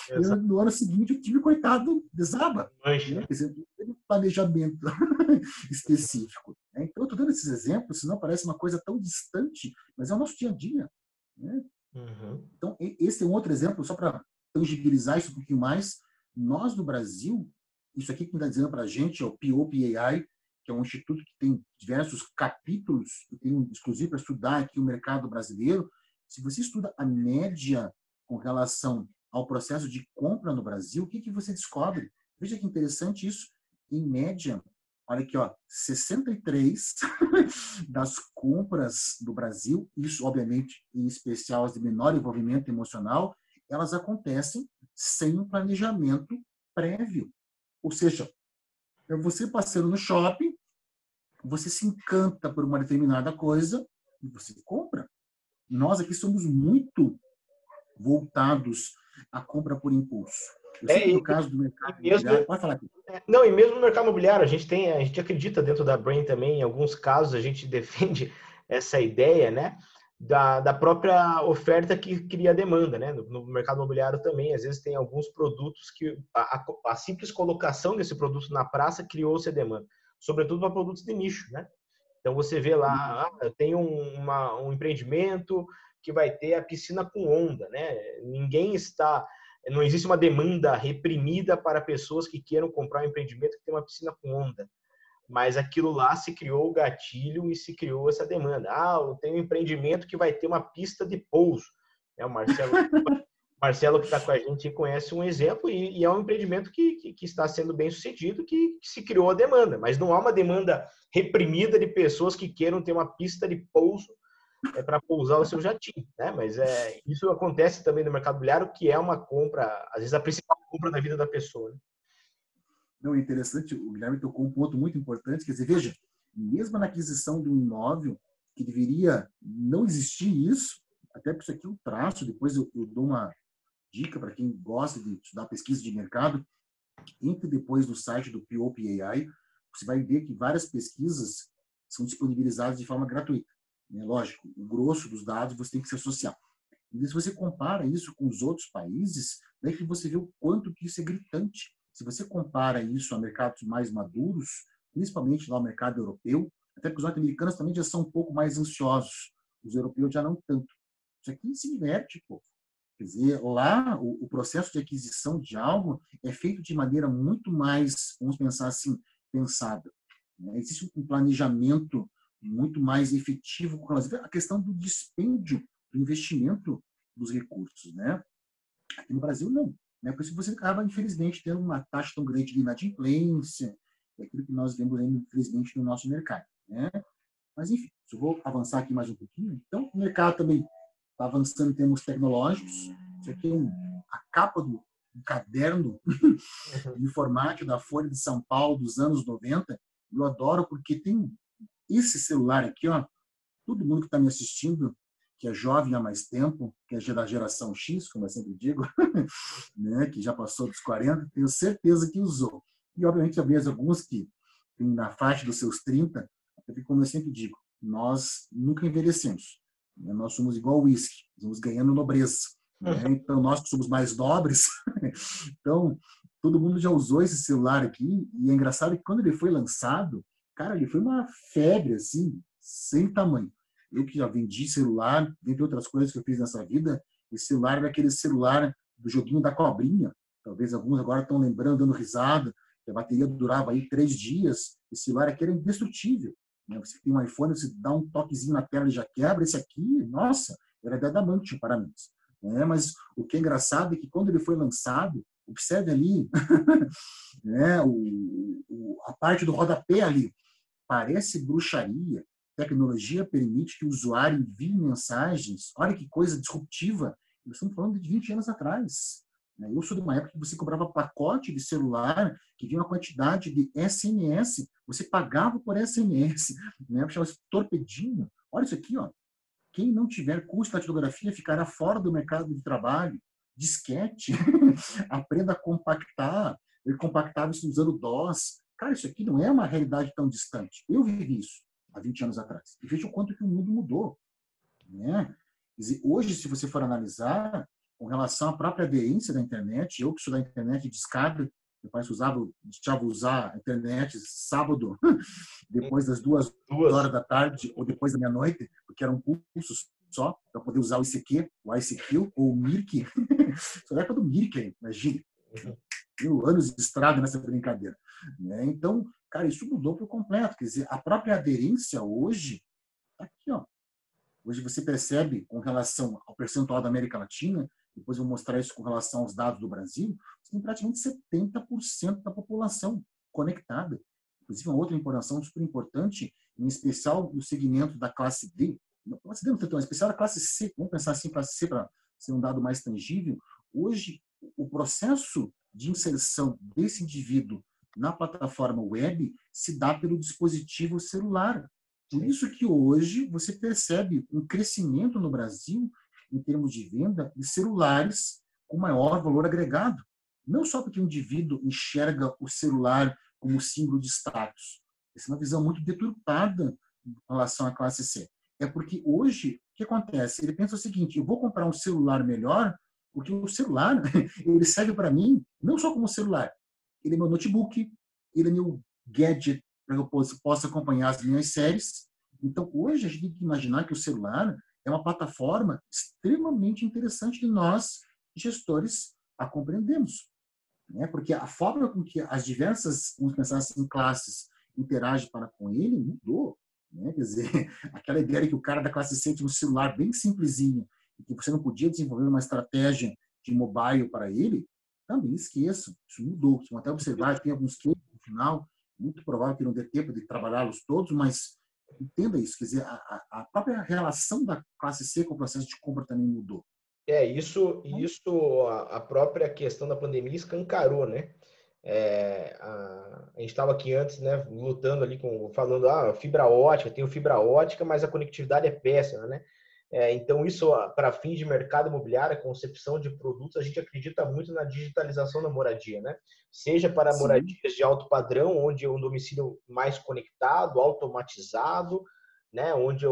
E no ano seguinte, o time, coitado, desaba. Né? Quer dizer, não tem um planejamento específico. Né? Então, eu estou dando esses exemplos, senão parece uma coisa tão distante, mas é o nosso dia a dia. Né? Então, esse é um outro exemplo, só para tangibilizar isso um pouquinho mais. Nós, no Brasil, isso aqui que está dizendo para a gente é o POPAI, que é um instituto que tem diversos capítulos, que tem exclusivo para estudar aqui o mercado brasileiro. Se você estuda a média com relação ao processo de compra no Brasil, o que, que você descobre? Veja que interessante isso. Em média, olha aqui, ó, 63 das compras do Brasil, isso obviamente em especial as de menor envolvimento emocional, elas acontecem sem um planejamento prévio. Ou seja, você passando no shopping, você se encanta por uma determinada coisa e você compra. Nós aqui somos muito voltados à compra por impulso. Eu sei que no caso do mercado imobiliário, pode falar aqui. Não, e mesmo no mercado imobiliário, a gente acredita dentro da Brain também, em alguns casos a gente defende essa ideia, né, da própria oferta que cria a demanda, né? No mercado imobiliário também, às vezes tem alguns produtos que a simples colocação desse produto na praça criou-se a demanda, sobretudo para produtos de nicho, né? Então você vê lá, eu tenho um empreendimento que vai ter a piscina com onda, né? Não existe uma demanda reprimida para pessoas que queiram comprar um empreendimento que tem uma piscina com onda. Mas aquilo lá se criou o gatilho e se criou essa demanda. Eu tenho um empreendimento que vai ter uma pista de pouso. O Marcelo que está com a gente conhece um exemplo e é um empreendimento que está sendo bem sucedido, que se criou a demanda. Mas não há uma demanda reprimida de pessoas que queiram ter uma pista de pouso para pousar o seu jatinho, né? Mas isso acontece também no mercado imobiliário, que é uma compra, às vezes a principal compra da vida da pessoa, né? Não, é interessante, o Guilherme tocou um ponto muito importante, quer dizer, veja, mesmo na aquisição de um imóvel, que deveria não existir isso, até porque isso aqui é um traço, depois eu dou uma dica para quem gosta de estudar pesquisa de mercado, entre depois no site do POPAI, você vai ver que várias pesquisas são disponibilizadas de forma gratuita. Lógico, o grosso dos dados você tem que se associar. E se você compara isso com os outros países, daí que você vê o quanto que isso é gritante. Se você compara isso a mercados mais maduros, principalmente lá no mercado europeu, até porque os norte-americanos também já são um pouco mais ansiosos, os europeus já não tanto. Isso aqui se inverte, pô. Quer dizer, lá o processo de aquisição de algo é feito de maneira muito mais, vamos pensar assim, pensada. Existe um planejamento muito mais efetivo com relação à questão do dispêndio, do investimento dos recursos, né? Aqui no Brasil, não. Né? Por isso você acaba, infelizmente, tendo uma taxa tão grande de inadimplência, é aquilo que nós vemos, infelizmente, no nosso mercado. Né? Mas, enfim, eu vou avançar aqui mais um pouquinho. Então, o mercado também está avançando em termos tecnológicos. Isso aqui é a capa do caderno informático da Folha de São Paulo dos anos 90. Eu adoro porque tem esse celular aqui, ó. Todo mundo que está me assistindo, que é jovem há mais tempo, que é da geração X, como eu sempre digo, né, que já passou dos 40, tenho certeza que usou. E, obviamente, talvez alguns que têm na faixa dos seus 30, porque, como eu sempre digo, nós nunca envelhecemos. Né? Nós somos igual o uísque, vamos ganhando nobreza. Né? Então, nós que somos mais nobres, então, todo mundo já usou esse celular aqui, e é engraçado que quando ele foi lançado, cara, ele foi uma febre, assim, sem tamanho. Eu que já vendi celular, dentre outras coisas que eu fiz nessa vida, esse celular era aquele celular do joguinho da cobrinha. Talvez alguns agora estão lembrando, dando risada, que a bateria durava aí 3 dias. Esse celular aqui era indestrutível. Né? Você tem um iPhone, você dá um toquezinho na tela e já quebra. Esse aqui, nossa, era adamante para mim. Né? Mas o que é engraçado é que quando ele foi lançado, observe ali, né, a parte do rodapé ali, parece bruxaria. Tecnologia permite que o usuário envie mensagens. Olha que coisa disruptiva. Nós estamos falando de 20 anos atrás. Eu sou de uma época que você cobrava pacote de celular que vinha uma quantidade de SMS. Você pagava por SMS. Chamava-se torpedinho. Olha isso aqui, ó. Quem não tiver curso de datilografia ficará fora do mercado de trabalho. Disquete. Aprenda a compactar. Ele compactava isso usando DOS. Cara, isso aqui não é uma realidade tão distante. Eu vivi isso há 20 anos atrás. E veja o quanto que o mundo mudou. Né? Quer dizer, hoje, se você for analisar, com relação à própria aderência da internet, eu que sou da internet de escada, meu pai deixava usar a internet sábado, depois das 2 horas da tarde ou depois da meia-noite, porque era um curso só, para poder usar o ICQ, o ICQ ou o Mirk. Só era do Mirk, imagina. anos de estrada nessa brincadeira. Né? Então, cara, isso mudou por completo. Quer dizer, a própria aderência hoje está aqui, ó. Hoje você percebe, com relação ao percentual da América Latina, depois eu vou mostrar isso com relação aos dados do Brasil, você tem praticamente 70% da população conectada. Inclusive, uma outra informação super importante, em especial no segmento da classe D, classe D não tem tão, em especial da classe C, vamos pensar assim, classe C para ser um dado mais tangível, hoje o processo de inserção desse indivíduo na plataforma web se dá pelo dispositivo celular. Por isso que hoje você percebe um crescimento no Brasil em termos de venda de celulares com maior valor agregado. Não só porque o indivíduo enxerga o celular como símbolo de status. Essa é uma visão muito deturpada em relação à classe C. É porque hoje, o que acontece? Ele pensa o seguinte, eu vou comprar um celular melhor porque o celular ele serve para mim não só como celular. Ele é meu notebook, ele é meu gadget para que eu possa acompanhar as minhas séries. Então, hoje, a gente tem que imaginar que o celular é uma plataforma extremamente interessante que nós, gestores, a compreendemos. Né? Porque a forma com que as diversas, vamos pensar assim, classes interagem para com ele mudou. Né? Quer dizer, aquela ideia de que o cara da classe C tinha um celular bem simplesinho e que você não podia desenvolver uma estratégia de mobile para ele, também esqueçam. Isso mudou. Se até observar, tem alguns cases no final, muito provável que não dê tempo de trabalhá-los todos, mas entenda isso. Quer dizer, a própria relação da classe C com o processo de compra também mudou. Isso a própria questão da pandemia escancarou, né? A gente estava aqui antes, né, lutando ali falando, fibra ótica, tenho fibra ótica, mas a conectividade é péssima, né? Então, isso, para fins de mercado imobiliário, a concepção de produtos, a gente acredita muito na digitalização da moradia, né? Seja para Sim. moradias de alto padrão, onde é um domicílio mais conectado, automatizado, né? Onde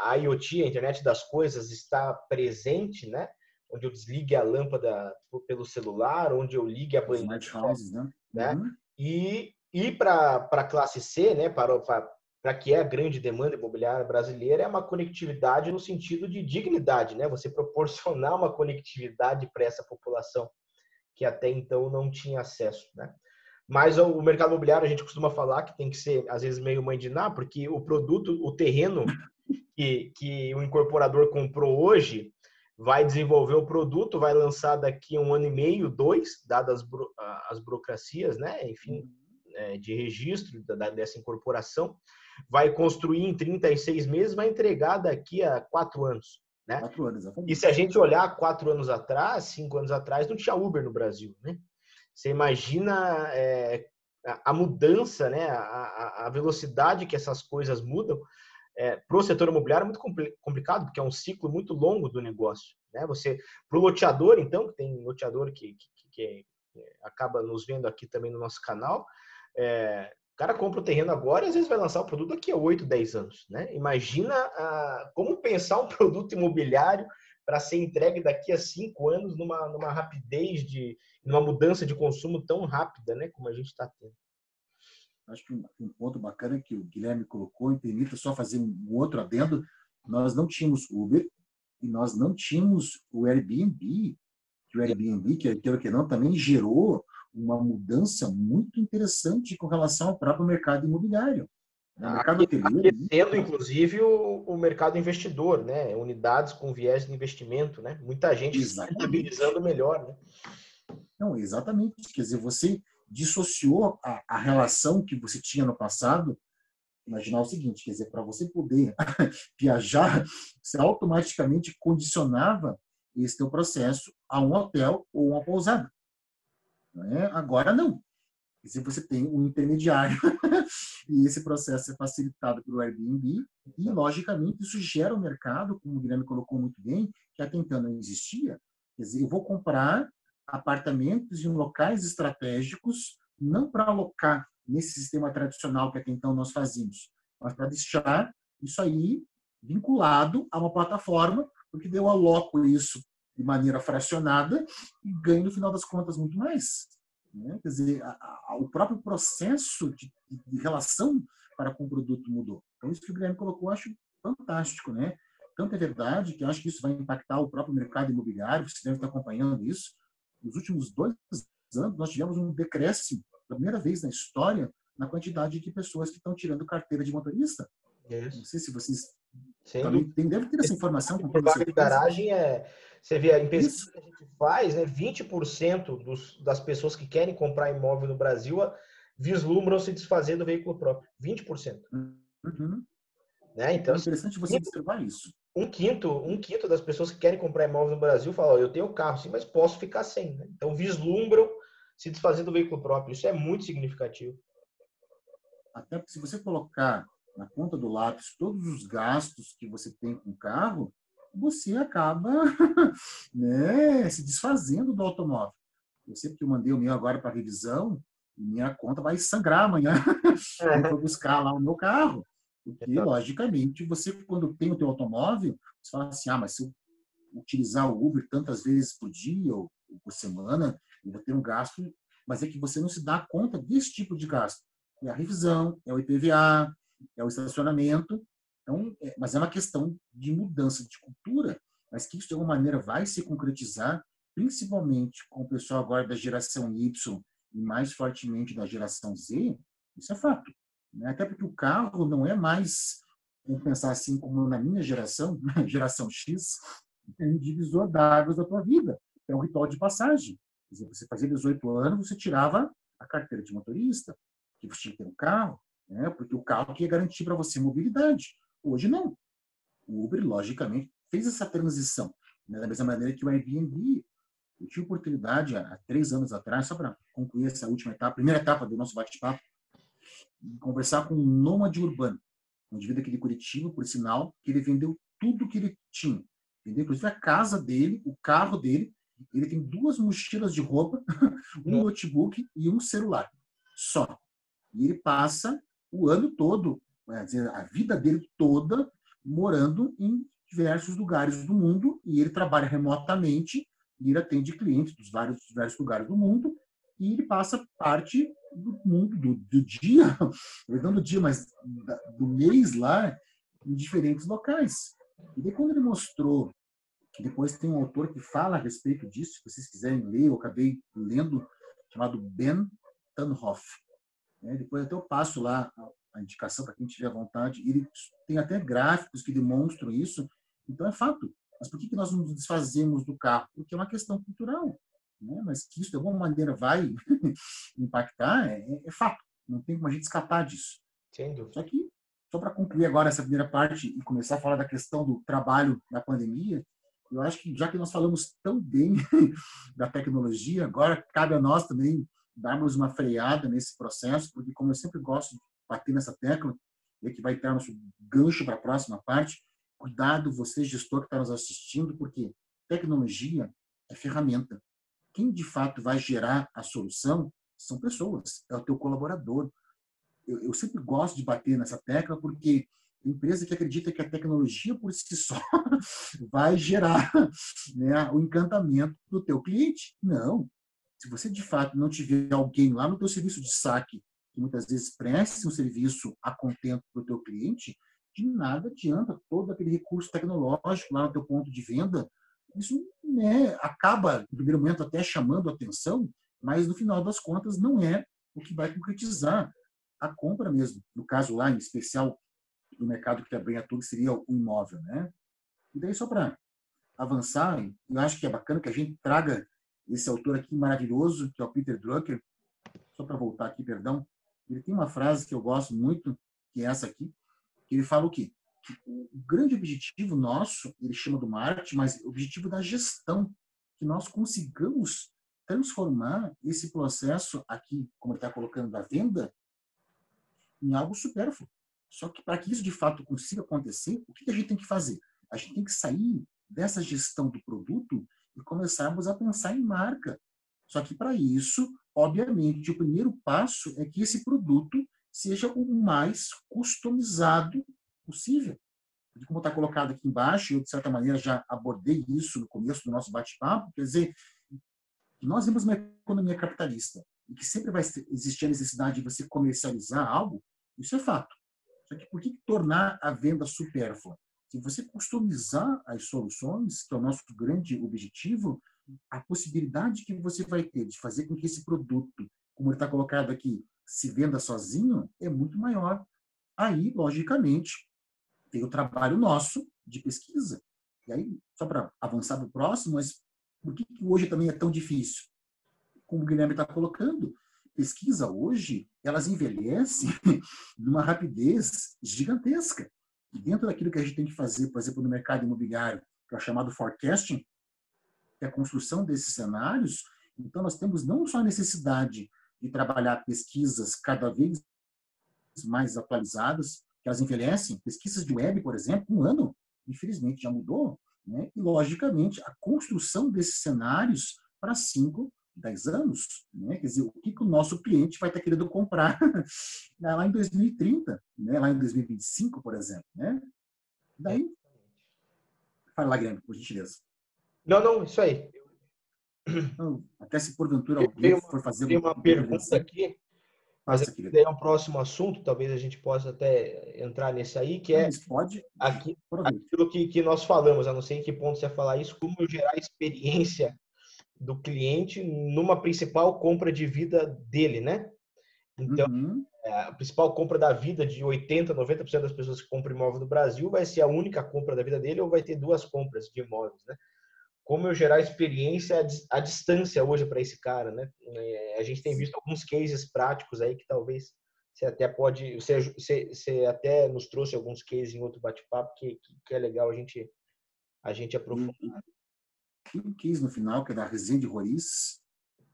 a IoT, a internet das coisas, está presente, né? Onde eu desligue a lâmpada pelo celular, onde eu ligue a banheira, Smart houses, né? Uhum. E para a classe C, né? Para que é a grande demanda imobiliária brasileira, é uma conectividade no sentido de dignidade, né? Você proporcionar uma conectividade para essa população que até então não tinha acesso, né? Mas o mercado imobiliário, a gente costuma falar que tem que ser, às vezes, meio mãe de Ná, porque o produto, o terreno que o incorporador comprou hoje, vai desenvolver o produto, vai lançar daqui a 1 ano e meio, 2, dadas as burocracias, né? Enfim, de registro dessa incorporação, vai construir em 36 meses, vai entregar daqui a 4 anos. Né? 4 anos, exatamente. E se a gente olhar 4 anos atrás, 5 anos atrás, não tinha Uber no Brasil. Né? Você imagina a mudança, né? A velocidade que essas coisas mudam. Para o setor imobiliário é muito complicado, porque é um ciclo muito longo do negócio. Né? Para o loteador, então, que tem loteador que acaba nos vendo aqui também no nosso canal, o cara compra o terreno agora e às vezes vai lançar o produto daqui a 8, 10 anos. Né? Imagina como pensar um produto imobiliário para ser entregue daqui a 5 anos numa rapidez, numa mudança de consumo tão rápida, né? Como a gente está tendo. Acho que um ponto bacana que o Guilherme colocou, e permita só fazer um outro adendo, nós não tínhamos Uber e nós não tínhamos o Airbnb, que o Airbnb, que não, também gerou uma mudança muito interessante com relação ao próprio mercado imobiliário. O mercado hoteleiro. Aquecendo, inclusive, o mercado investidor, né? Unidades com viés de investimento, né? Muita gente se rentabilizando melhor, né? Não, exatamente. Quer dizer, você dissociou a relação que você tinha no passado. Imaginar o seguinte, quer dizer, para você poder viajar, você automaticamente condicionava esse teu processo a um hotel ou uma pousada. Né? Agora não. Se você tem um intermediário e esse processo é facilitado pelo Airbnb e, logicamente, isso gera um mercado, como o Guilherme colocou muito bem, que até então não existia. Quer dizer, eu vou comprar apartamentos em locais estratégicos, não para alocar nesse sistema tradicional que até então nós fazíamos, mas para deixar isso aí vinculado a uma plataforma, porque eu aloco isso de maneira fracionada e ganho, no final das contas, muito mais. Né? Quer dizer, o próprio processo de relação para com o produto mudou. Então, isso que o Guilherme colocou, eu acho fantástico. Né? Tanto é verdade que eu acho que isso vai impactar o próprio mercado imobiliário, você deve estar acompanhando isso. Nos últimos 2 anos, nós tivemos um decréscimo, pela primeira vez na história, na quantidade de pessoas que estão tirando carteira de motorista. Isso. Não sei se vocês Sem também dúvida. deve ter essa informação com Por toda vaga de certeza. garagem você vê em pesquisa Isso. que a gente faz, né, 20% das pessoas que querem comprar imóvel no Brasil vislumbram se desfazer do veículo próprio. 20%. Uhum. Né? Então, É interessante você observar isso. Um quinto das pessoas que querem comprar imóvel no Brasil falam, eu tenho carro sim, mas posso ficar sem. Né? Então, vislumbram se desfazer do veículo próprio. Isso é muito significativo. Até porque se você colocar na ponta do lápis todos os gastos que você tem com o carro, você acaba né, se desfazendo do automóvel. Eu sei que eu mandei o meu agora para revisão, e minha conta vai sangrar amanhã. Eu vou buscar lá o meu carro. Porque, logicamente, você, quando tem o teu automóvel, você fala assim, mas se eu utilizar o Uber tantas vezes por dia ou por semana, eu vou ter um gasto, mas é que você não se dá conta desse tipo de gasto. É a revisão, é o IPVA, é o estacionamento. Então, mas é uma questão de mudança de cultura, mas que isso, de alguma maneira, vai se concretizar, principalmente com o pessoal agora da geração Y e mais fortemente da geração Z, isso é fato. Né? Até porque o carro não é mais, vamos pensar assim como na minha geração, geração X, é um divisor d'águas da tua vida. É um ritual de passagem. Quer dizer, você fazia 18 anos, você tirava a carteira de motorista, que você tinha que ter um carro, né? Porque o carro que ia garantir para você mobilidade. Hoje não. O Uber, logicamente, fez essa transição. Né? Da mesma maneira que o Airbnb. Eu tive oportunidade, há 3 anos atrás, só para concluir essa última etapa, primeira etapa do nosso bate-papo, conversar com um nômade urbano, um indivíduo aqui de Curitiba, por sinal, que ele vendeu tudo que ele tinha. Vendeu, inclusive, a casa dele, o carro dele. Ele tem 2 mochilas de roupa, um notebook e um celular. Só. E ele passa o ano todo, dizer, a vida dele toda, morando em diversos lugares do mundo, e ele trabalha remotamente, e ele atende clientes dos diversos lugares do mundo, e ele passa parte do mundo, do dia, não do dia, mas do mês lá, em diferentes locais. E daí, quando ele mostrou, que depois tem um autor que fala a respeito disso, se vocês quiserem ler, eu acabei lendo, chamado Ben Tanhoff. Depois até eu passo lá a indicação para quem tiver vontade. Ele tem até gráficos que demonstram isso. Então, é fato. Mas por que nós nos desfazemos do carro? Porque é uma questão cultural. Né? Mas que isso, de alguma maneira, vai impactar, é fato. Não tem como a gente escapar disso. Sem dúvida. Só que, só para concluir agora essa primeira parte e começar a falar da questão do trabalho na pandemia, eu acho que, já que nós falamos tão bem da tecnologia, agora cabe a nós também darmos uma freada nesse processo, porque, como eu sempre gosto de bater nessa tecla, e que vai ter nosso gancho para a próxima parte, cuidado, você, gestor que está nos assistindo, porque tecnologia é ferramenta. Quem, de fato, vai gerar a solução são pessoas, é o teu colaborador. Eu sempre gosto de bater nessa tecla, porque empresa que acredita que a tecnologia por si só vai gerar, né, o encantamento do teu cliente. Não. Se você, de fato, não tiver alguém lá no teu serviço de saque, que muitas vezes preste um serviço a contento para o teu cliente, de nada adianta todo aquele recurso tecnológico lá no teu ponto de venda. Isso, né, acaba, no primeiro momento, até chamando a atenção, mas, no final das contas, não é o que vai concretizar a compra mesmo. No caso lá, em especial, do mercado que também atua, que seria o imóvel. Né? E daí, só para avançar, eu acho que é bacana que a gente traga esse autor aqui maravilhoso, que é o Peter Drucker. Só para voltar aqui, perdão. Ele tem uma frase que eu gosto muito, que é essa aqui, que ele fala o quê? Que o grande objetivo nosso, ele chama do marketing, mas o objetivo da gestão, que nós consigamos transformar esse processo aqui, como ele está colocando, da venda, em algo supérfluo. Só que para que isso de fato consiga acontecer, o que a gente tem que fazer? A gente tem que sair dessa gestão do produto e começarmos a pensar em marca. Só que para isso, obviamente, o primeiro passo é que esse produto seja o mais customizado possível. E como está colocado aqui embaixo, eu de certa maneira já abordei isso no começo do nosso bate-papo, quer dizer, que nós temos uma economia capitalista e que sempre vai existir a necessidade de você comercializar algo, isso é fato. Só que por que tornar a venda supérflua? Se você customizar as soluções, que é o nosso grande objetivo, a possibilidade que você vai ter de fazer com que esse produto, como ele está colocado aqui, se venda sozinho, é muito maior. Aí, logicamente, tem o trabalho nosso de pesquisa. E aí, só para avançar para o próximo, mas por que hoje também é tão difícil? Como o Guilherme está colocando, pesquisa hoje, elas envelhecem numa rapidez gigantesca. E dentro daquilo que a gente tem que fazer, por exemplo, no mercado imobiliário, que é o chamado forecasting, que é a construção desses cenários, então nós temos não só a necessidade de trabalhar pesquisas cada vez mais atualizadas, que elas envelhecem, pesquisas de web, por exemplo, um ano, infelizmente, já mudou, né? E, logicamente, a construção desses cenários para 5, 10 anos, né? Quer dizer, o que o nosso cliente vai estar querendo comprar lá em 2030, né? Lá em 2025, por exemplo, né? Daí, fala lá, Guilherme, por gentileza. Não, isso aí. Então, até se porventura alguém for fazer uma pergunta aqui, mas Nossa, é um próximo assunto, talvez a gente possa até entrar nesse aí, que é aquilo que nós falamos, a não sei em que ponto você vai falar isso, como gerar experiência do cliente numa principal compra de vida dele, né? Então, a principal compra da vida de 80%, 90% das pessoas que compram imóvel no Brasil vai ser a única compra da vida dele ou vai ter 2 compras de imóveis, né? Como eu gerar experiência à distância hoje para esse cara, né? A gente tem visto alguns cases práticos aí que talvez você até pode, você até nos trouxe alguns cases em outro bate-papo que é legal a gente aprofundar. Tem um case no final, que é da Resende Roriz,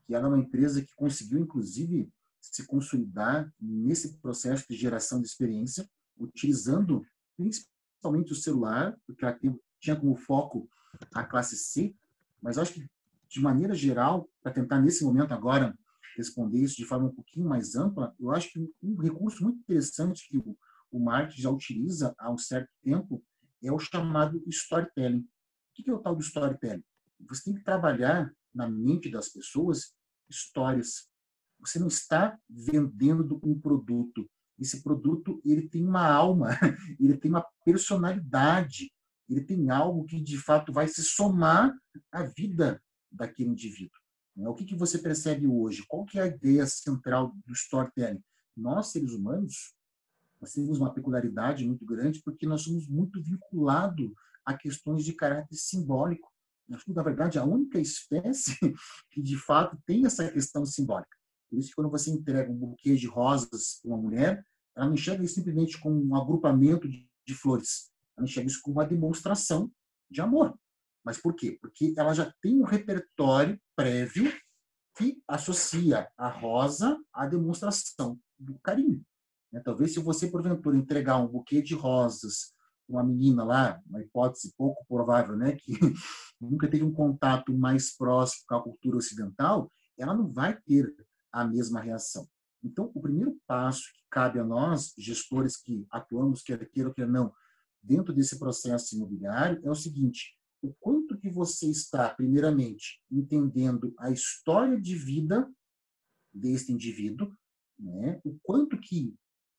que ela é uma empresa que conseguiu, inclusive, se consolidar nesse processo de geração de experiência, utilizando principalmente o celular, porque ela tinha como foco a classe C, mas acho que, de maneira geral, para tentar, nesse momento agora, responder isso de forma um pouquinho mais ampla, eu acho que um recurso muito interessante que o marketing já utiliza há um certo tempo é o chamado storytelling. O que é o tal do storytelling? Você tem que trabalhar na mente das pessoas histórias. Você não está vendendo um produto. Esse produto, ele tem uma alma, ele tem uma personalidade, ele tem algo que, de fato, vai se somar à vida daquele indivíduo. O que você percebe hoje? Qual que é a ideia central do storytelling? Nós, seres humanos, nós temos uma peculiaridade muito grande porque nós somos muito vinculados a questões de caráter simbólico. Nós somos, na verdade, a única espécie que, de fato, tem essa questão simbólica. Por isso que quando você entrega um buquê de rosas para uma mulher, ela não enxerga isso simplesmente como um agrupamento de flores. Ela enxerga isso como uma demonstração de amor. Mas por quê? Porque ela já tem um repertório prévio que associa a rosa à demonstração do carinho. Talvez, se você, porventura, entregar um buquê de rosas para uma menina lá, uma hipótese pouco provável, né, que nunca teve um contato mais próximo com a cultura ocidental, ela não vai ter a mesma reação. Então, o primeiro passo que cabe a nós, gestores que atuamos, quer queira ou quer não, dentro desse processo imobiliário, é o seguinte: o quanto que você está, primeiramente, entendendo a história de vida desse indivíduo, né? O quanto que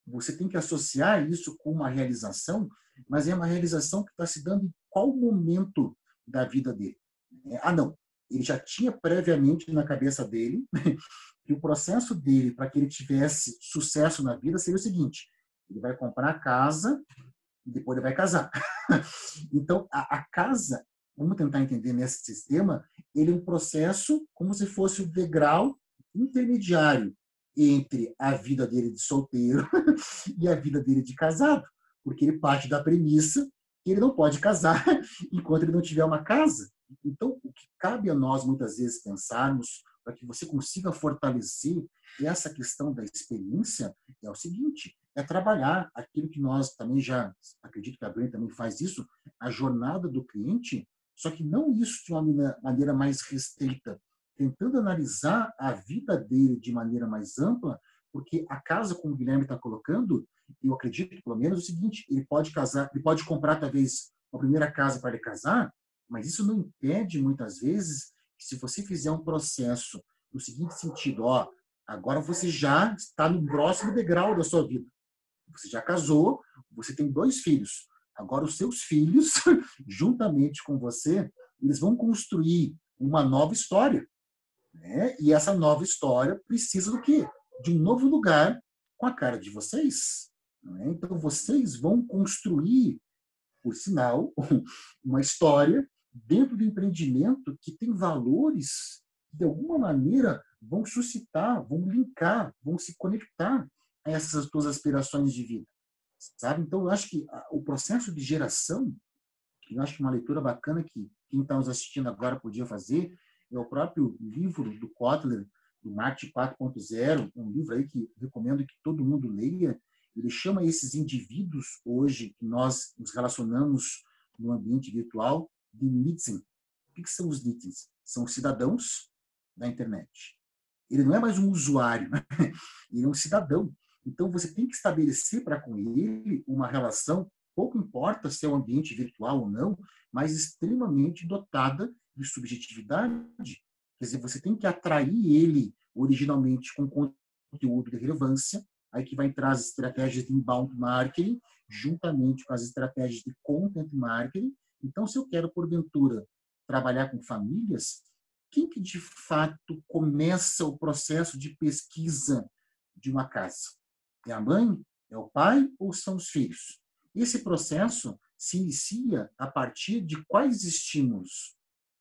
você tem que associar isso com uma realização, mas é uma realização que está se dando em qual momento da vida dele. Não, ele já tinha previamente na cabeça dele que o processo dele para que ele tivesse sucesso na vida seria o seguinte: ele vai comprar a casa e depois ele vai casar. Então, a casa, vamos tentar entender nesse sistema, ele é um processo como se fosse o degrau intermediário entre a vida dele de solteiro e a vida dele de casado, porque ele parte da premissa que ele não pode casar enquanto ele não tiver uma casa. Então, o que cabe a nós, muitas vezes, pensarmos para que você consiga fortalecer essa questão da experiência é o seguinte: é trabalhar aquilo que nós também já, acredito que a Brenda também faz isso, a jornada do cliente, só que não isso de uma maneira mais restrita, tentando analisar a vida dele de maneira mais ampla, porque a casa, como o Guilherme está colocando, eu acredito, pelo menos, o seguinte: ele pode casar, ele pode comprar, talvez, a primeira casa para ele casar, mas isso não impede, muitas vezes, que, se você fizer um processo no seguinte sentido: agora você já está no próximo degrau da sua vida. Você já casou, você tem 2 filhos. Agora, os seus filhos, juntamente com você, eles vão construir uma nova história, né? E essa nova história precisa do quê? De um novo lugar com a cara de vocês. Né? Então, vocês vão construir, por sinal, uma história dentro do empreendimento que tem valores que, de alguma maneira, vão suscitar, vão linkar, vão se conectar a essas tuas aspirações de vida. Sabe? Então, eu acho que o processo de geração, eu acho que uma leitura bacana que quem está nos assistindo agora podia fazer, é o próprio livro do Kotler, do Marketing 4.0, um livro aí que recomendo que todo mundo leia. Ele chama esses indivíduos hoje que nós nos relacionamos no ambiente virtual de Nitizen. O que são os Nitizens? São cidadãos da internet. Ele não é mais um usuário, ele é um cidadão. Então, você tem que estabelecer para com ele uma relação, pouco importa se é um ambiente virtual ou não, mas extremamente dotada de subjetividade. Quer dizer, você tem que atrair ele originalmente com conteúdo de relevância, aí que vai entrar as estratégias de inbound marketing, juntamente com as estratégias de content marketing. Então, se eu quero, porventura, trabalhar com famílias, quem que de fato começa o processo de pesquisa de uma casa? É a mãe? É o pai? Ou são os filhos? Esse processo se inicia a partir de quais estímulos?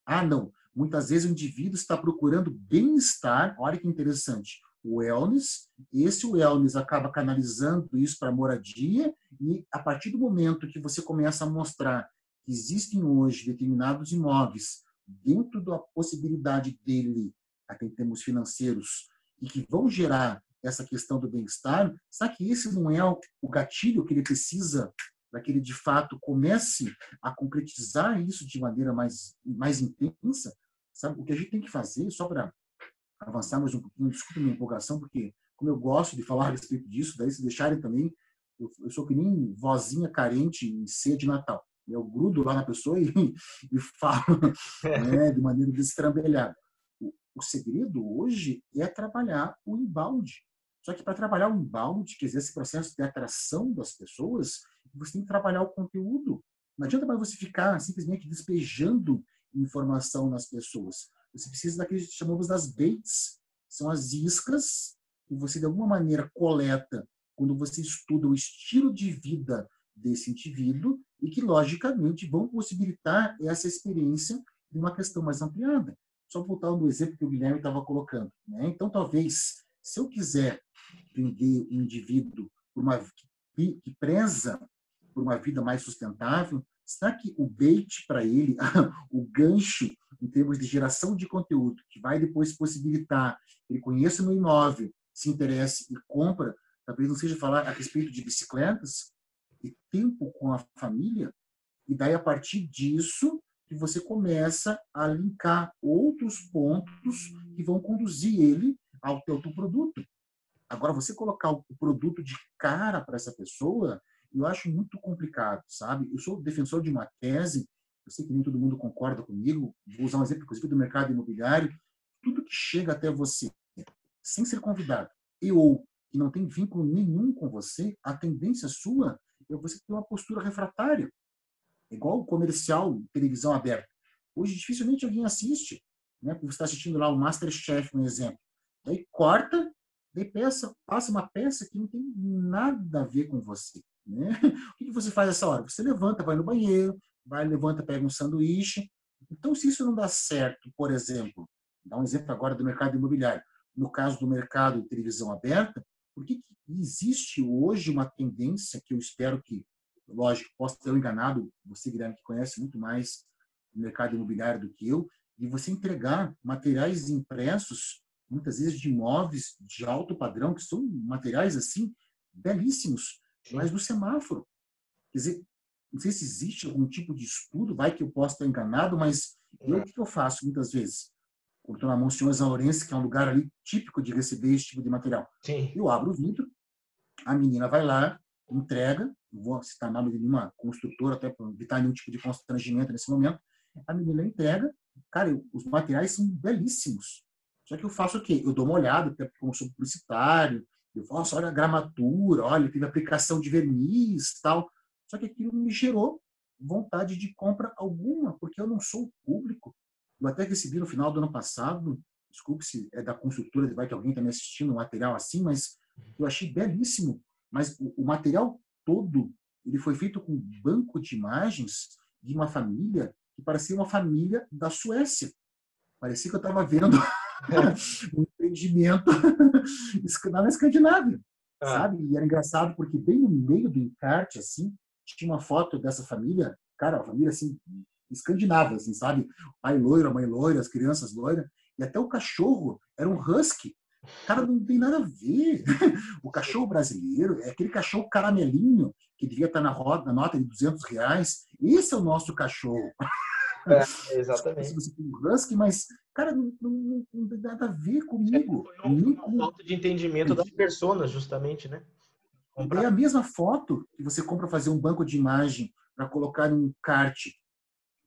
Ah, não. Muitas vezes o indivíduo está procurando bem-estar. Olha que interessante. O wellness. Esse wellness acaba canalizando isso para a moradia e, a partir do momento que você começa a mostrar que existem hoje determinados imóveis dentro da possibilidade dele, até em termos financeiros, e que vão gerar essa questão do bem-estar, sabe que esse não é o gatilho que ele precisa para que ele, de fato, comece a concretizar isso de maneira mais intensa? Sabe? O que a gente tem que fazer, só para avançar mais um pouquinho, desculpa a minha empolgação, porque como eu gosto de falar a respeito disso, daí se deixarem também, eu sou que nem vozinha carente em ceia de Natal. Eu grudo lá na pessoa e falo, né, de maneira destrambelhada. O segredo hoje é trabalhar o inbound. Só que para trabalhar o inbound, quer dizer, esse processo de atração das pessoas, você tem que trabalhar o conteúdo. Não adianta mais você ficar simplesmente despejando informação nas pessoas. Você precisa daqueles que chamamos das baits. São as iscas que você, de alguma maneira, coleta quando você estuda o estilo de vida desse indivíduo e que, logicamente, vão possibilitar essa experiência de uma questão mais ampliada. Só voltar no exemplo que o Guilherme estava colocando. Né? Então, talvez, se eu quiser vender um indivíduo que preza por uma vida mais sustentável, será que o bait para ele, o gancho em termos de geração de conteúdo, que vai depois possibilitar que ele conheça no imóvel, se interesse e compra, talvez não seja falar a respeito de bicicletas e tempo com a família, e daí a partir disso que você começa a linkar outros pontos que vão conduzir ele ao teu produto. Agora, você colocar o produto de cara para essa pessoa, eu acho muito complicado, sabe? Eu sou defensor de uma tese, eu sei que nem todo mundo concorda comigo, vou usar um exemplo, inclusive, do mercado imobiliário. Tudo que chega até você, sem ser convidado, ou que não tem vínculo nenhum com você, a tendência sua é você ter uma postura refratária. Igual o comercial, televisão aberta. Hoje, dificilmente alguém assiste, né? Porque você está assistindo lá o MasterChef, um exemplo. Daí corta, daí passa uma peça que não tem nada a ver com você. Né? O que você faz nessa hora? Você levanta, vai no banheiro, levanta, pega um sanduíche. Então, se isso não dá certo, por exemplo, dá um exemplo agora do mercado imobiliário, no caso do mercado de televisão aberta, por que existe hoje uma tendência que eu espero que, lógico, posso ter enganado, você, Guilherme, que conhece muito mais o mercado imobiliário do que eu, de você entregar materiais impressos, muitas vezes de imóveis de alto padrão, que são materiais assim belíssimos, mas no semáforo. Quer dizer, não sei se existe algum tipo de estudo, vai que eu posso estar enganado, mas o que eu faço muitas vezes? Quando estou na Monsenhor Exaurense, que é um lugar ali típico de receber esse tipo de material. Sim. Eu abro o vidro, a menina vai lá, entrega, não vou citar nome de nenhuma construtora, até para evitar nenhum tipo de constrangimento nesse momento, a menina entrega, cara, os materiais são belíssimos. Só que eu faço o quê? Eu dou uma olhada, até como sou publicitário, eu falo, nossa, olha a gramatura, olha, teve aplicação de verniz, tal. Só que aquilo me gerou vontade de compra alguma, porque eu não sou o público. Eu até recebi no final do ano passado, desculpe se é da construtora, vai que alguém está me assistindo um material assim, mas eu achei belíssimo. Mas o material todo, ele foi feito com um banco de imagens de uma família que parecia uma família da Suécia. Parecia que eu estava vendo um empreendimento na Escandinávia, Ah, sabe? E era engraçado porque bem no meio do encarte, assim, tinha uma foto dessa família, cara, uma família assim, escandinava, assim, sabe? Pai loiro, a mãe loira, as crianças loiras, e até o cachorro era um husky. Cara, não tem nada a ver. O cachorro brasileiro é aquele cachorro caramelinho que devia estar na nota de R$ 200. Esse é o nosso cachorro. é, Desculpa se exatamente. você tem um husky, mas, cara, não tem nada a ver comigo. Foi Nem uma com. falta de entendimento das pessoas, justamente, né? E daí a mesma foto que você compra fazer um banco de imagem para colocar em um kart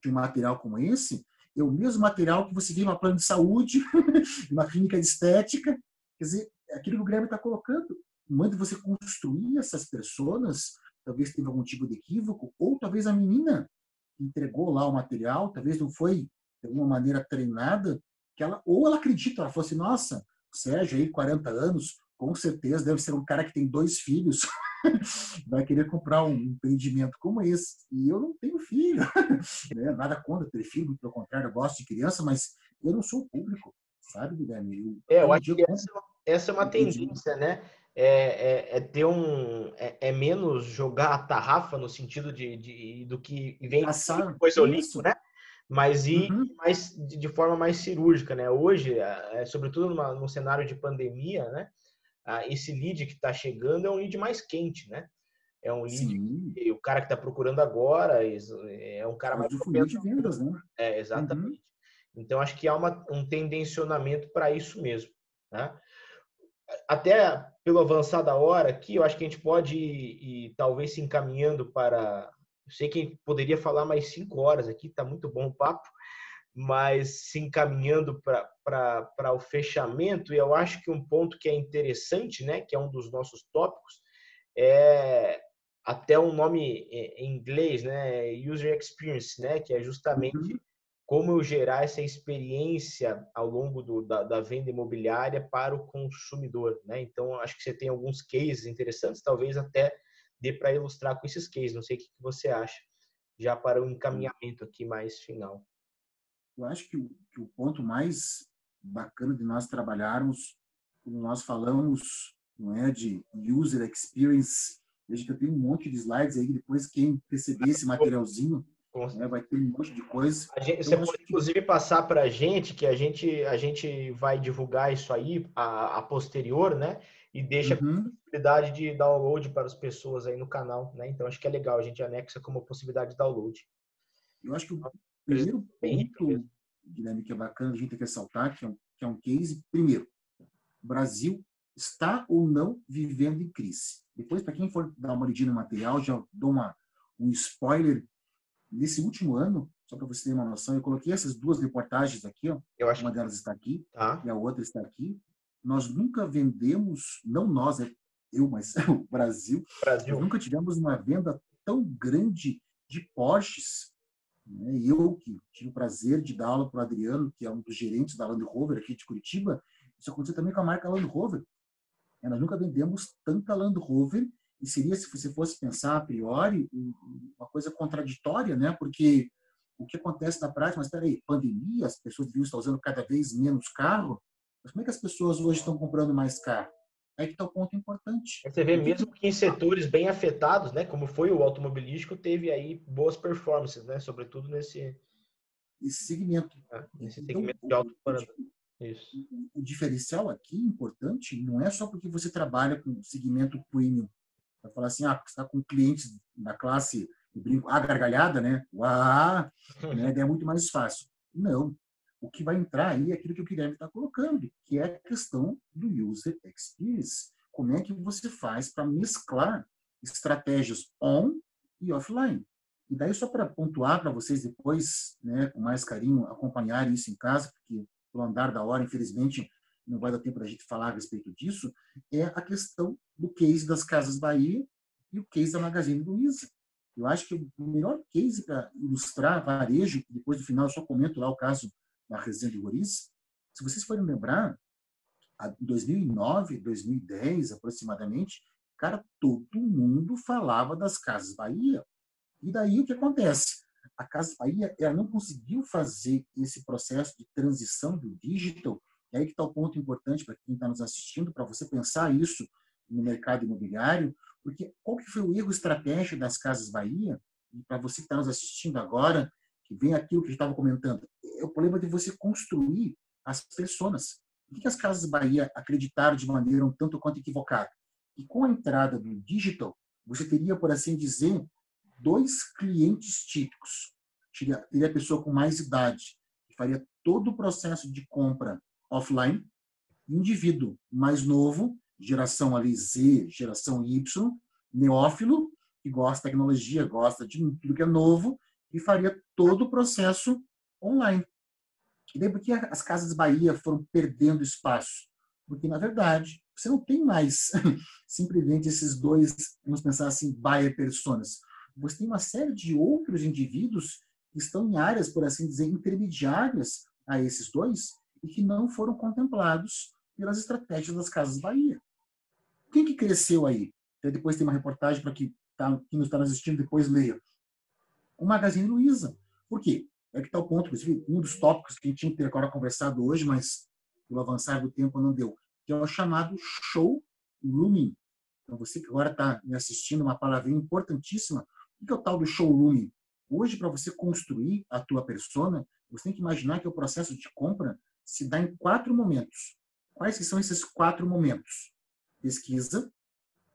de um material como esse, é o mesmo material que você vê numa plano de saúde, numa clínica de estética. Quer dizer, é aquilo que o Guilherme está colocando. Manda você construir essas pessoas, talvez tenha algum tipo de equívoco, ou talvez a menina que entregou lá o material, talvez não foi de alguma maneira treinada, que ela, ou ela acredita, ela falou assim, nossa, o Sérgio aí, 40 anos, com certeza deve ser um cara que tem 2 filhos, vai querer comprar um empreendimento como esse. E eu não tenho filho, né? Nada contra ter filho, pelo contrário, eu gosto de criança, mas eu não sou o público, sabe, Guilherme? Eu Todo acho dia eu que compro essa é uma empreendimento. tendência, né? É ter é menos jogar a tarrafa no sentido do que vem Passar depois olímpico, isso. né? Mas ir Uhum. mais de forma mais cirúrgica, né? Hoje, sobretudo num cenário de pandemia, né? Esse lead que está chegando é um lead mais quente, né? É um lead Sim, que o cara que está procurando agora é um cara mais faz o funil propenso de a vendas, né? Uhum. exatamente. Então, acho que há um tendencionamento para isso mesmo. Né? Até pelo avançar da hora aqui, eu acho que a gente pode ir talvez se encaminhando para. Eu sei que poderia falar mais 5 horas aqui, está muito bom o papo, mas se encaminhando para o fechamento, e eu acho que um ponto que é interessante, né, que é um dos nossos tópicos, é até um nome em inglês, né, user experience, né, que é Uhum. justamente como eu gerar essa experiência ao longo da venda imobiliária para o consumidor, né? Então, acho que você tem alguns cases interessantes, talvez até dê para ilustrar com esses cases. Não sei o que você acha, já para o encaminhamento aqui mais final. Eu acho que o ponto mais bacana de nós trabalharmos, como nós falamos, não é, de user experience, veja que eu tenho um monte de slides aí, depois quem receber esse materialzinho, né, vai ter um monte de coisa. Você Então, acho pode, que... inclusive, passar para a gente, que a gente vai divulgar isso aí a posterior, né? E deixa com Uhum. possibilidade de download para as pessoas aí no canal, né? Então, acho que é legal, a gente anexa como possibilidade de download. Eu acho que o Eles primeiro bem rico mesmo. ponto, Guilherme, que é bacana a gente ressaltar, que é um case, primeiro, o Brasil está ou não vivendo em crise. Depois, para quem for dar uma olhadinha no material, já dou um spoiler. Nesse último ano, só para você ter uma noção, eu coloquei essas 2 reportagens aqui, ó, Eu acho uma que delas está aqui tá. e a outra está aqui. Nós nunca vendemos, não nós, eu, mas o Brasil, nós Brasil. nunca tivemos uma venda tão grande de Porsches, né? E eu, que tive o prazer de dar aula para o Adriano, que é um dos gerentes da Land Rover aqui de Curitiba, isso aconteceu também com a marca Land Rover. Nós nunca vendemos tanta Land Rover, e seria, se você fosse pensar a priori, uma coisa contraditória, né? Porque o que acontece na prática, mas espera aí, pandemia, as pessoas deviam estar usando cada vez menos carro, mas como é que as pessoas hoje estão comprando mais carro? Aí que está o ponto importante. Você vê Por que mesmo que em setores bem afetados, né, como foi o automobilístico, teve aí boas performances, né, sobretudo esse segmento? nesse Então, segmento de alto padrão. Isso. o diferencial aqui importante não é só porque você trabalha com segmento premium. Vai falar assim, você está com clientes da classe, eu brinco, a gargalhada, né? Uau, né? É muito mais fácil. Não. O que vai entrar aí é aquilo que o Guilherme está colocando, que é a questão do user experience. Como é que você faz para mesclar estratégias on e offline? E daí, só para pontuar para vocês depois, né, com mais carinho, acompanharem isso em casa, porque pelo andar da hora, infelizmente, não vai dar tempo da gente falar a respeito disso, é a questão do case das Casas Bahia e o case da Magazine Luiza. Eu acho que o melhor case para ilustrar varejo, depois do final eu só comento lá o caso da Resenha de Guris, se vocês forem lembrar, em 2009, 2010 aproximadamente, cara, todo mundo falava das Casas Bahia. E daí o que acontece? A Casa Bahia ela não conseguiu fazer esse processo de transição do digital. E aí que está o ponto importante para quem está nos assistindo, para você pensar isso no mercado imobiliário, porque qual que foi o erro estratégico das Casas Bahia? E para você que está nos assistindo agora, que vem aquilo que a gente estava comentando, é o problema de você construir as pessoas. O que as Casas Bahia acreditaram de maneira um tanto quanto equivocada? E com a entrada do digital, você teria, por assim dizer, dois clientes típicos. Teria a pessoa com mais idade, que faria todo o processo de compra offline, indivíduo mais novo, geração ali Z, geração Y, neófilo, que gosta de tecnologia, gosta de tudo que é novo, e faria todo o processo online. E daí, por que as Casas Bahia foram perdendo espaço? Porque, na verdade, você não tem mais simplesmente esses dois, vamos pensar assim, buyer personas. Você tem uma série de outros indivíduos que estão em áreas, por assim dizer, intermediárias a esses dois e que não foram contemplados pelas estratégias das Casas Bahia. Quem que cresceu aí? Depois tem uma reportagem para quem nos está assistindo, depois leia. O Magazine Luiza. Por quê? É que está o ponto, inclusive, um dos tópicos que a gente tinha que ter agora conversado hoje, mas pelo avançar do tempo não deu, que é o chamado showrooming. Então, você que agora está me assistindo, uma palavrinha importantíssima. O que é o tal do showrooming? Hoje, para você construir a tua persona, você tem que imaginar que o processo de compra se dá em 4 momentos. Quais que são esses 4 momentos? Pesquisa,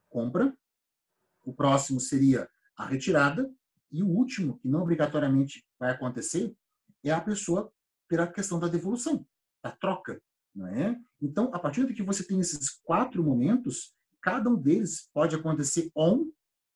compra, o próximo seria a retirada, e o último, que não obrigatoriamente vai acontecer, é a pessoa ter a questão da devolução, da troca. Não é? Então, a partir de que você tem esses 4 momentos, cada um deles pode acontecer on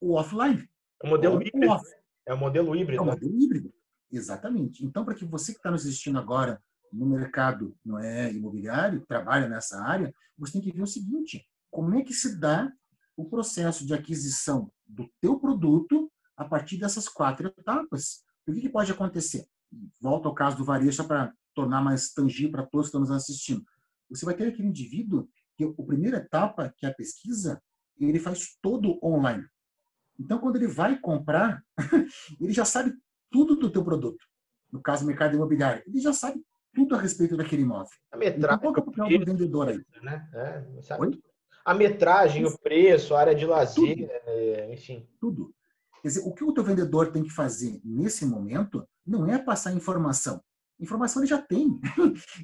ou offline. É um modelo híbrido. É um modelo híbrido. É um modelo híbrido. Exatamente. Então, para que você que está nos assistindo agora no mercado não é, imobiliário, trabalha nessa área, você tem que ver o seguinte, como é que se dá o processo de aquisição do teu produto a partir dessas 4 etapas. O que pode acontecer? Volta ao caso do varejo, só para tornar mais tangível para todos que estão nos assistindo. Você vai ter aquele indivíduo que a primeira etapa, que é a pesquisa, ele faz todo online. Então, quando ele vai comprar, ele já sabe tudo do teu produto. No caso do mercado imobiliário, ele já sabe tudo a respeito daquele imóvel. A metragem, então, qual é o papel do vendedor aí? Né? A metragem, o preço, a área de lazer, enfim. Tudo. Quer dizer, o que o teu vendedor tem que fazer nesse momento não é passar informação. Informação ele já tem.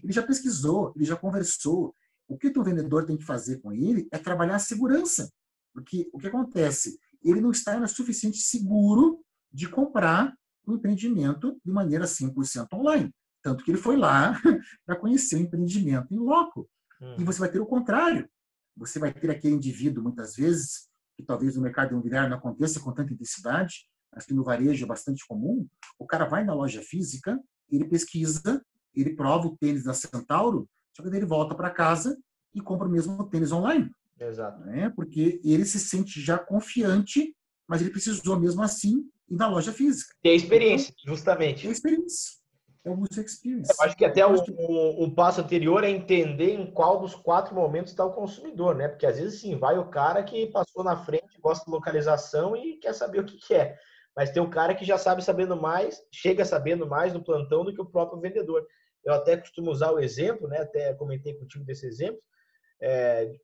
Ele já pesquisou, ele já conversou. O que o teu vendedor tem que fazer com ele é trabalhar a segurança. Porque o que acontece? Ele não está ainda suficiente seguro de comprar um empreendimento de maneira 100% online. Tanto que ele foi lá para conhecer o empreendimento em loco. E você vai ter o contrário. Você vai ter aquele indivíduo, muitas vezes, que talvez no mercado imobiliário não aconteça com tanta intensidade, mas que no varejo é bastante comum. O cara vai na loja física, ele pesquisa, ele prova o tênis da Centauro, só que ele volta para casa e compra o mesmo tênis online. Exato. Né? Porque ele se sente já confiante, mas ele precisou mesmo assim ir na loja física. Ter experiência, então, justamente. Ter experiência. É o user experience. Eu acho que até um passo anterior é entender em qual dos 4 momentos está o consumidor, né? Porque às vezes, sim, vai o cara que passou na frente, gosta de localização e quer saber o que é. Mas tem o cara que já sabe sabendo mais, chega sabendo mais no plantão do que o próprio vendedor. Eu até costumo usar o exemplo, né? Até comentei contigo desse exemplo,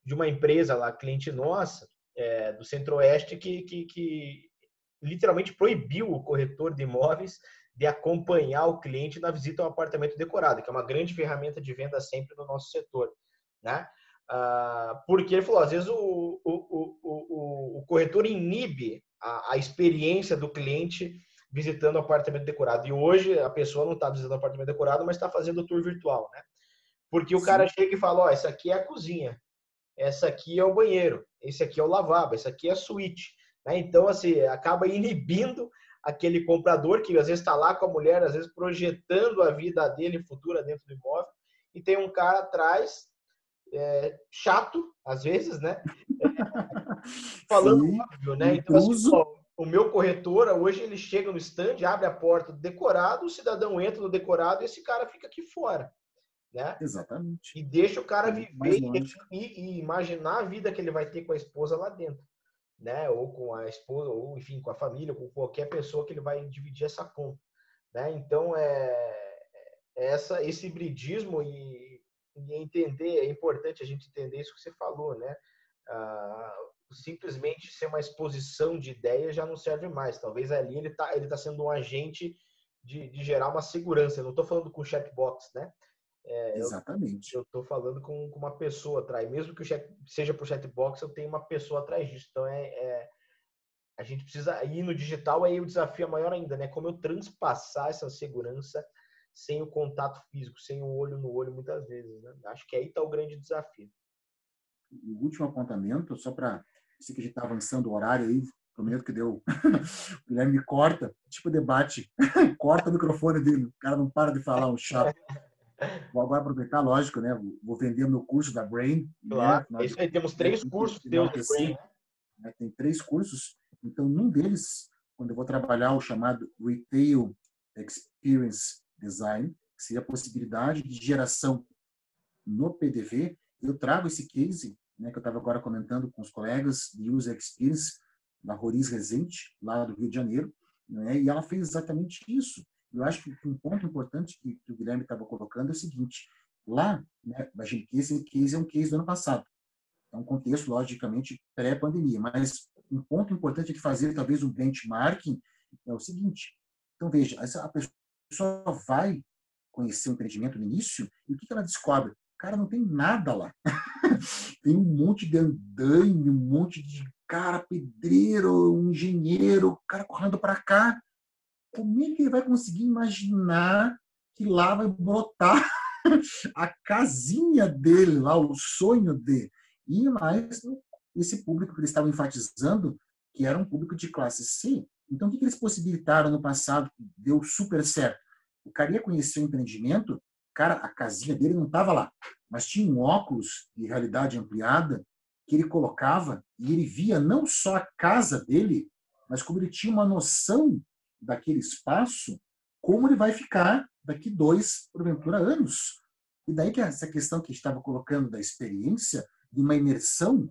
de uma empresa lá, cliente nossa, do Centro-Oeste, que literalmente proibiu o corretor de imóveis de acompanhar o cliente na visita ao apartamento decorado, que é uma grande ferramenta de venda sempre no nosso setor, né? Porque ele falou, às vezes o corretor inibe a experiência do cliente visitando o apartamento decorado. E hoje a pessoa não está visitando o apartamento decorado, mas está fazendo o tour virtual, né? Porque o cara chega e fala, essa aqui é a cozinha, essa aqui é o banheiro, esse aqui é o lavabo, essa aqui é a suíte. Né? Então, assim, acaba inibindo aquele comprador que às vezes está lá com a mulher, às vezes projetando a vida dele futura dentro do imóvel, e tem um cara atrás, chato, às vezes, né? Falando óbvio, né? Então, assim, O meu corretor, hoje, ele chega no stand, abre a porta do decorado, o cidadão entra no decorado e esse cara fica aqui fora, né? Exatamente. E deixa o cara Mais viver lógico. e imaginar a vida que ele vai ter com a esposa lá dentro, né? Ou com a esposa, ou enfim, com a família, ou com qualquer pessoa que ele vai dividir essa conta, né? Então, esse hibridismo e entender, é importante a gente entender isso que você falou, né? Simplesmente ser uma exposição de ideias já não serve mais. Talvez ali ele tá sendo um agente de gerar uma segurança. Eu não estou falando com chatbox, né? Exatamente. Eu estou falando com uma pessoa atrás. Mesmo que o chat seja por chatbox, eu tenho uma pessoa atrás disso. Então, a gente precisa ir no digital, aí o desafio é maior ainda, né? Como eu transpassar essa segurança sem o contato físico, sem o olho no olho, muitas vezes, né? Acho que aí está o grande desafio. O último apontamento, só para... Sei que a gente está avançando o horário aí, prometo que deu. O Guilherme me corta, tipo debate, corta o microfone dele, o cara não para de falar, um chato. Vou agora aproveitar, lógico, né? Vou vender meu curso da Brain, né? Claro, Afinal é de isso aí. contas, Temos 3 tem que cursos teus de Brain, enaltecer, né? Tem 3 cursos, então num deles, quando eu vou trabalhar o chamado Retail Experience Design, que seria a possibilidade de geração no PDV, eu trago esse case, né, que eu estava agora comentando com os colegas de User Experience, da Roriz Rezende, lá do Rio de Janeiro, né, e ela fez exatamente isso. Eu acho que um ponto importante que o Guilherme estava colocando é o seguinte, lá, né, imagina que esse case é um case do ano passado, é um contexto, logicamente, pré-pandemia, mas um ponto importante de fazer, talvez, um benchmarking é o seguinte, então, veja, a pessoa vai conhecer o empreendimento no início, e o que ela descobre? Cara, não tem nada lá. Tem um monte de andaime, um monte de cara, pedreiro, um engenheiro, cara correndo para cá. Como é que ele vai conseguir imaginar que lá vai brotar a casinha dele, lá, o sonho dele? E mais, esse público que eles estavam enfatizando, que era um público de classe C. Então, o que eles possibilitaram no passado que deu super certo? O cara ia conhecer o empreendimento, cara, a casinha dele não estava lá, mas tinha um óculos de realidade ampliada que ele colocava e ele via não só a casa dele, mas como ele tinha uma noção daquele espaço, como ele vai ficar daqui 2, porventura, anos. E daí que essa questão que a gente estava colocando da experiência, de uma imersão,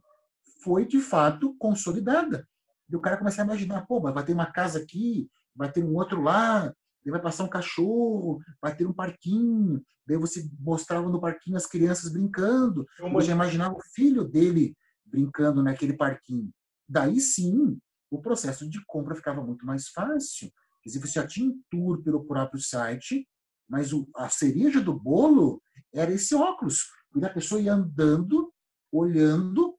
foi de fato consolidada. E o cara começa a imaginar, pô, vai ter uma casa aqui, vai ter um outro lá, vai passar um cachorro, vai ter um parquinho. Daí você mostrava no parquinho as crianças brincando, ele já imaginava o filho dele brincando naquele parquinho. Daí sim, o processo de compra ficava muito mais fácil. Quer dizer, você já tinha um tour pelo próprio site, mas a cereja do bolo era esse óculos. E a pessoa ia andando, olhando,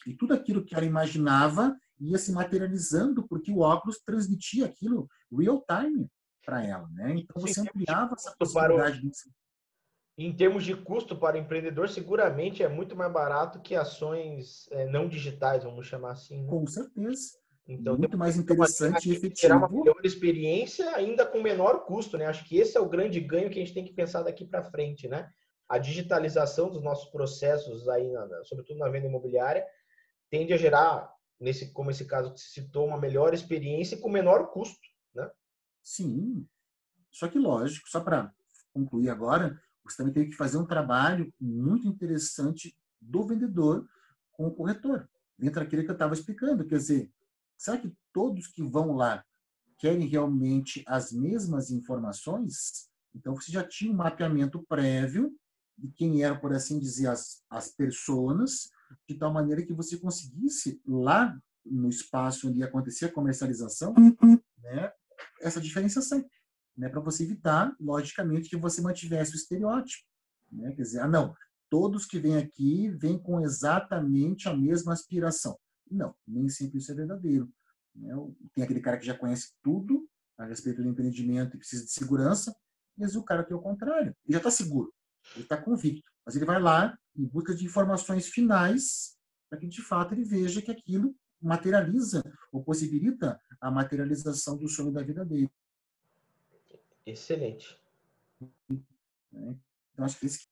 e tudo aquilo que ela imaginava ia se materializando, porque o óculos transmitia aquilo real time para ela. Né? Então, Isso você ampliava essa possibilidade. em termos de custo para o empreendedor, seguramente é muito mais barato que ações não digitais, vamos chamar assim, né? Com certeza. Então, tem Muito mais uma interessante e alternativa de gerar uma efetivo. melhor experiência, ainda com menor custo, né? Acho que esse é o grande ganho que a gente tem que pensar daqui para frente, né? A digitalização dos nossos processos, aí, sobretudo na venda imobiliária, tende a gerar, como esse caso que se citou, uma melhor experiência com menor custo, né? Sim. Só que, lógico, só para concluir agora, você também tem que fazer um trabalho muito interessante do vendedor com o corretor. Dentro daquilo que eu estava explicando. Quer dizer, será que todos que vão lá querem realmente as mesmas informações? Então, você já tinha um mapeamento prévio de quem eram, por assim dizer, as pessoas, de tal maneira que você conseguisse, lá no espaço onde ia acontecer a comercialização, né, essa diferenciação, né, para você evitar, logicamente, que você mantivesse o estereótipo. Né? Quer dizer, não, todos que vêm aqui vêm com exatamente a mesma aspiração. Não, nem sempre isso é verdadeiro. Né? Tem aquele cara que já conhece tudo a respeito do empreendimento e precisa de segurança, mas o cara que é o contrário. Ele já está seguro, ele está convicto, mas ele vai lá em busca de informações finais para que, de fato, ele veja que aquilo materializa ou possibilita a materialização do sonho da vida dele. Excelente. Né? Então, acho que esse...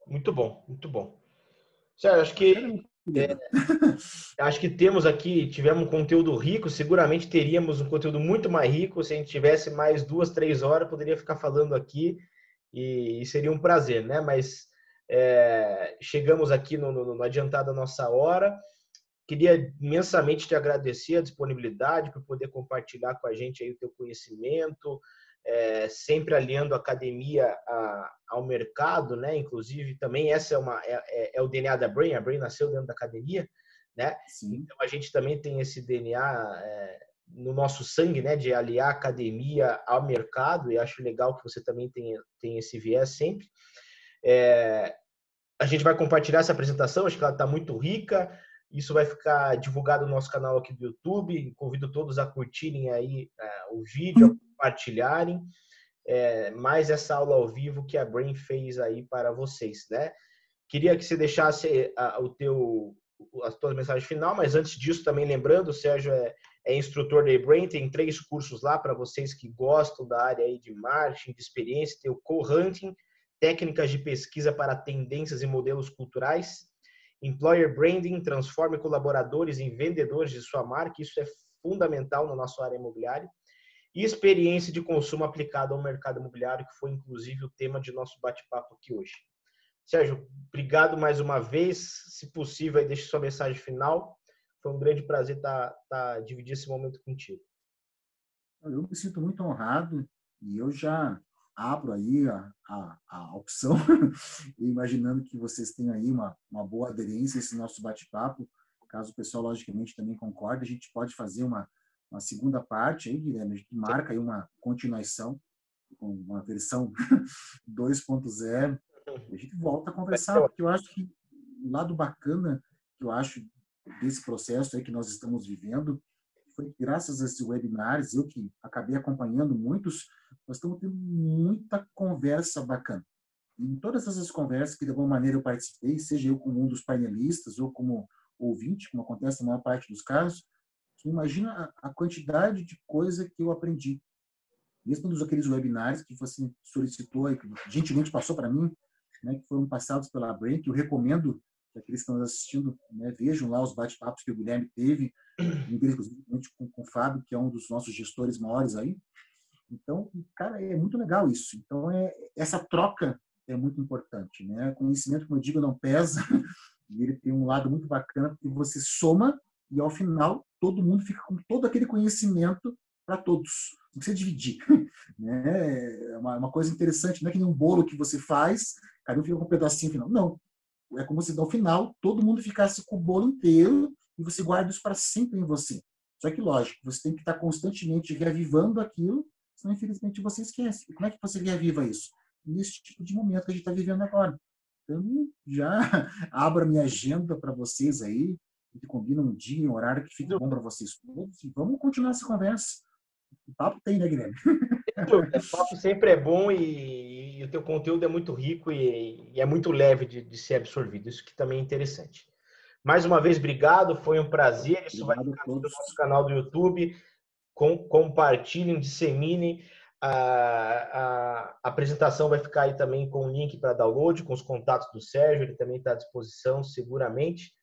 Muito bom, muito bom. Sérgio, acho que Acho que tivemos um conteúdo rico, seguramente teríamos um conteúdo muito mais rico se a gente tivesse mais 2, 3 horas, poderia ficar falando aqui e seria um prazer, né? Mas chegamos aqui no adiantado da nossa hora. Queria imensamente te agradecer a disponibilidade por poder compartilhar com a gente aí o teu conhecimento, sempre aliando a academia ao mercado, né? Inclusive, também essa é o DNA da Brain. A Brain nasceu dentro da academia, né? Sim. Então, a gente também tem esse DNA no nosso sangue, né? De aliar a academia ao mercado, e acho legal que você também tem esse viés sempre. A gente vai compartilhar essa apresentação, acho que ela está muito rica. Isso vai ficar divulgado no nosso canal aqui do YouTube. Convido todos a curtirem aí o vídeo, a compartilharem mais essa aula ao vivo que a Brain fez aí para vocês, né? Queria que você deixasse as tuas mensagens final, mas antes disso, também lembrando, o Sérgio é instrutor da Brain, tem 3 cursos lá para vocês que gostam da área aí de marketing, de experiência. Tem o Co-Hunting, técnicas de pesquisa para tendências e modelos culturais. Employer Branding, transforme colaboradores em vendedores de sua marca. Isso é fundamental na nossa área imobiliária. E experiência de consumo aplicada ao mercado imobiliário, que foi inclusive o tema de nosso bate-papo aqui hoje. Sérgio, obrigado mais uma vez. Se possível, aí deixe sua mensagem final. Foi um grande prazer dividir esse momento contigo. Eu me sinto muito honrado e eu já abro aí a opção, imaginando que vocês tenham aí uma boa aderência a esse nosso bate-papo. Caso o pessoal, logicamente, também concorde, a gente pode fazer uma segunda parte aí, Guilherme. A gente marca aí uma continuação, com uma versão 2.0. E a gente volta a conversar, porque eu acho que o lado bacana que eu acho desse processo aí que nós estamos vivendo foi que, graças a esses webinars, eu que acabei acompanhando muitos, nós estamos tendo muita conversa bacana. E em todas essas conversas que, de alguma maneira, eu participei, seja eu como um dos painelistas ou como ouvinte, como acontece na maior parte dos casos, você imagina a quantidade de coisa que eu aprendi. Mesmo nos aqueles webinars que você solicitou e que gentilmente passou para mim, né, que foram passados pela Brain, que eu recomendo que aqueles que estão assistindo, né, vejam lá os bate-papos que o Guilherme teve, inclusive com o Fábio, que é um dos nossos gestores maiores aí. Então, cara, é muito legal isso. Então, essa troca é muito importante, né? Conhecimento, como eu digo, não pesa, e ele tem um lado muito bacana, porque você soma e, ao final, todo mundo fica com todo aquele conhecimento para todos. Não precisa dividir. Né? É uma coisa interessante, não é que nem um bolo que você faz, cada um fica com um pedacinho final. Não. É como se, no final, todo mundo ficasse com o bolo inteiro e você guarda isso para sempre em você. Só que, lógico, você tem que estar constantemente reavivando aquilo, senão, infelizmente, você esquece. E como é que você reaviva isso? Nesse tipo de momento que a gente está vivendo agora. Então, já abro a minha agenda para vocês aí, que combina um dia, um horário que fique bom para vocês todos, e vamos continuar essa conversa. O papo tem, né, Guilherme? O papo sempre é bom e o teu conteúdo é muito rico e é muito leve de ser absorvido. Isso que também é interessante. Mais uma vez, obrigado. Foi um prazer. Isso vai ficar no nosso canal do YouTube. Compartilhem, disseminem. A apresentação vai ficar aí também com o link para download, com os contatos do Sérgio. Ele também está à disposição, seguramente.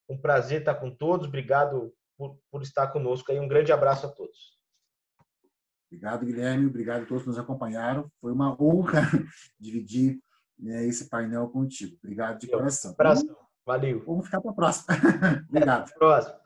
Um prazer estar com todos. Obrigado por estar conosco aí. Um grande abraço a todos. Obrigado, Guilherme. Obrigado a todos que nos acompanharam. Foi uma honra dividir, né, esse painel contigo. Obrigado de coração. Um abraço. Valeu. Vamos ficar para a próxima. Obrigado. Até a próxima.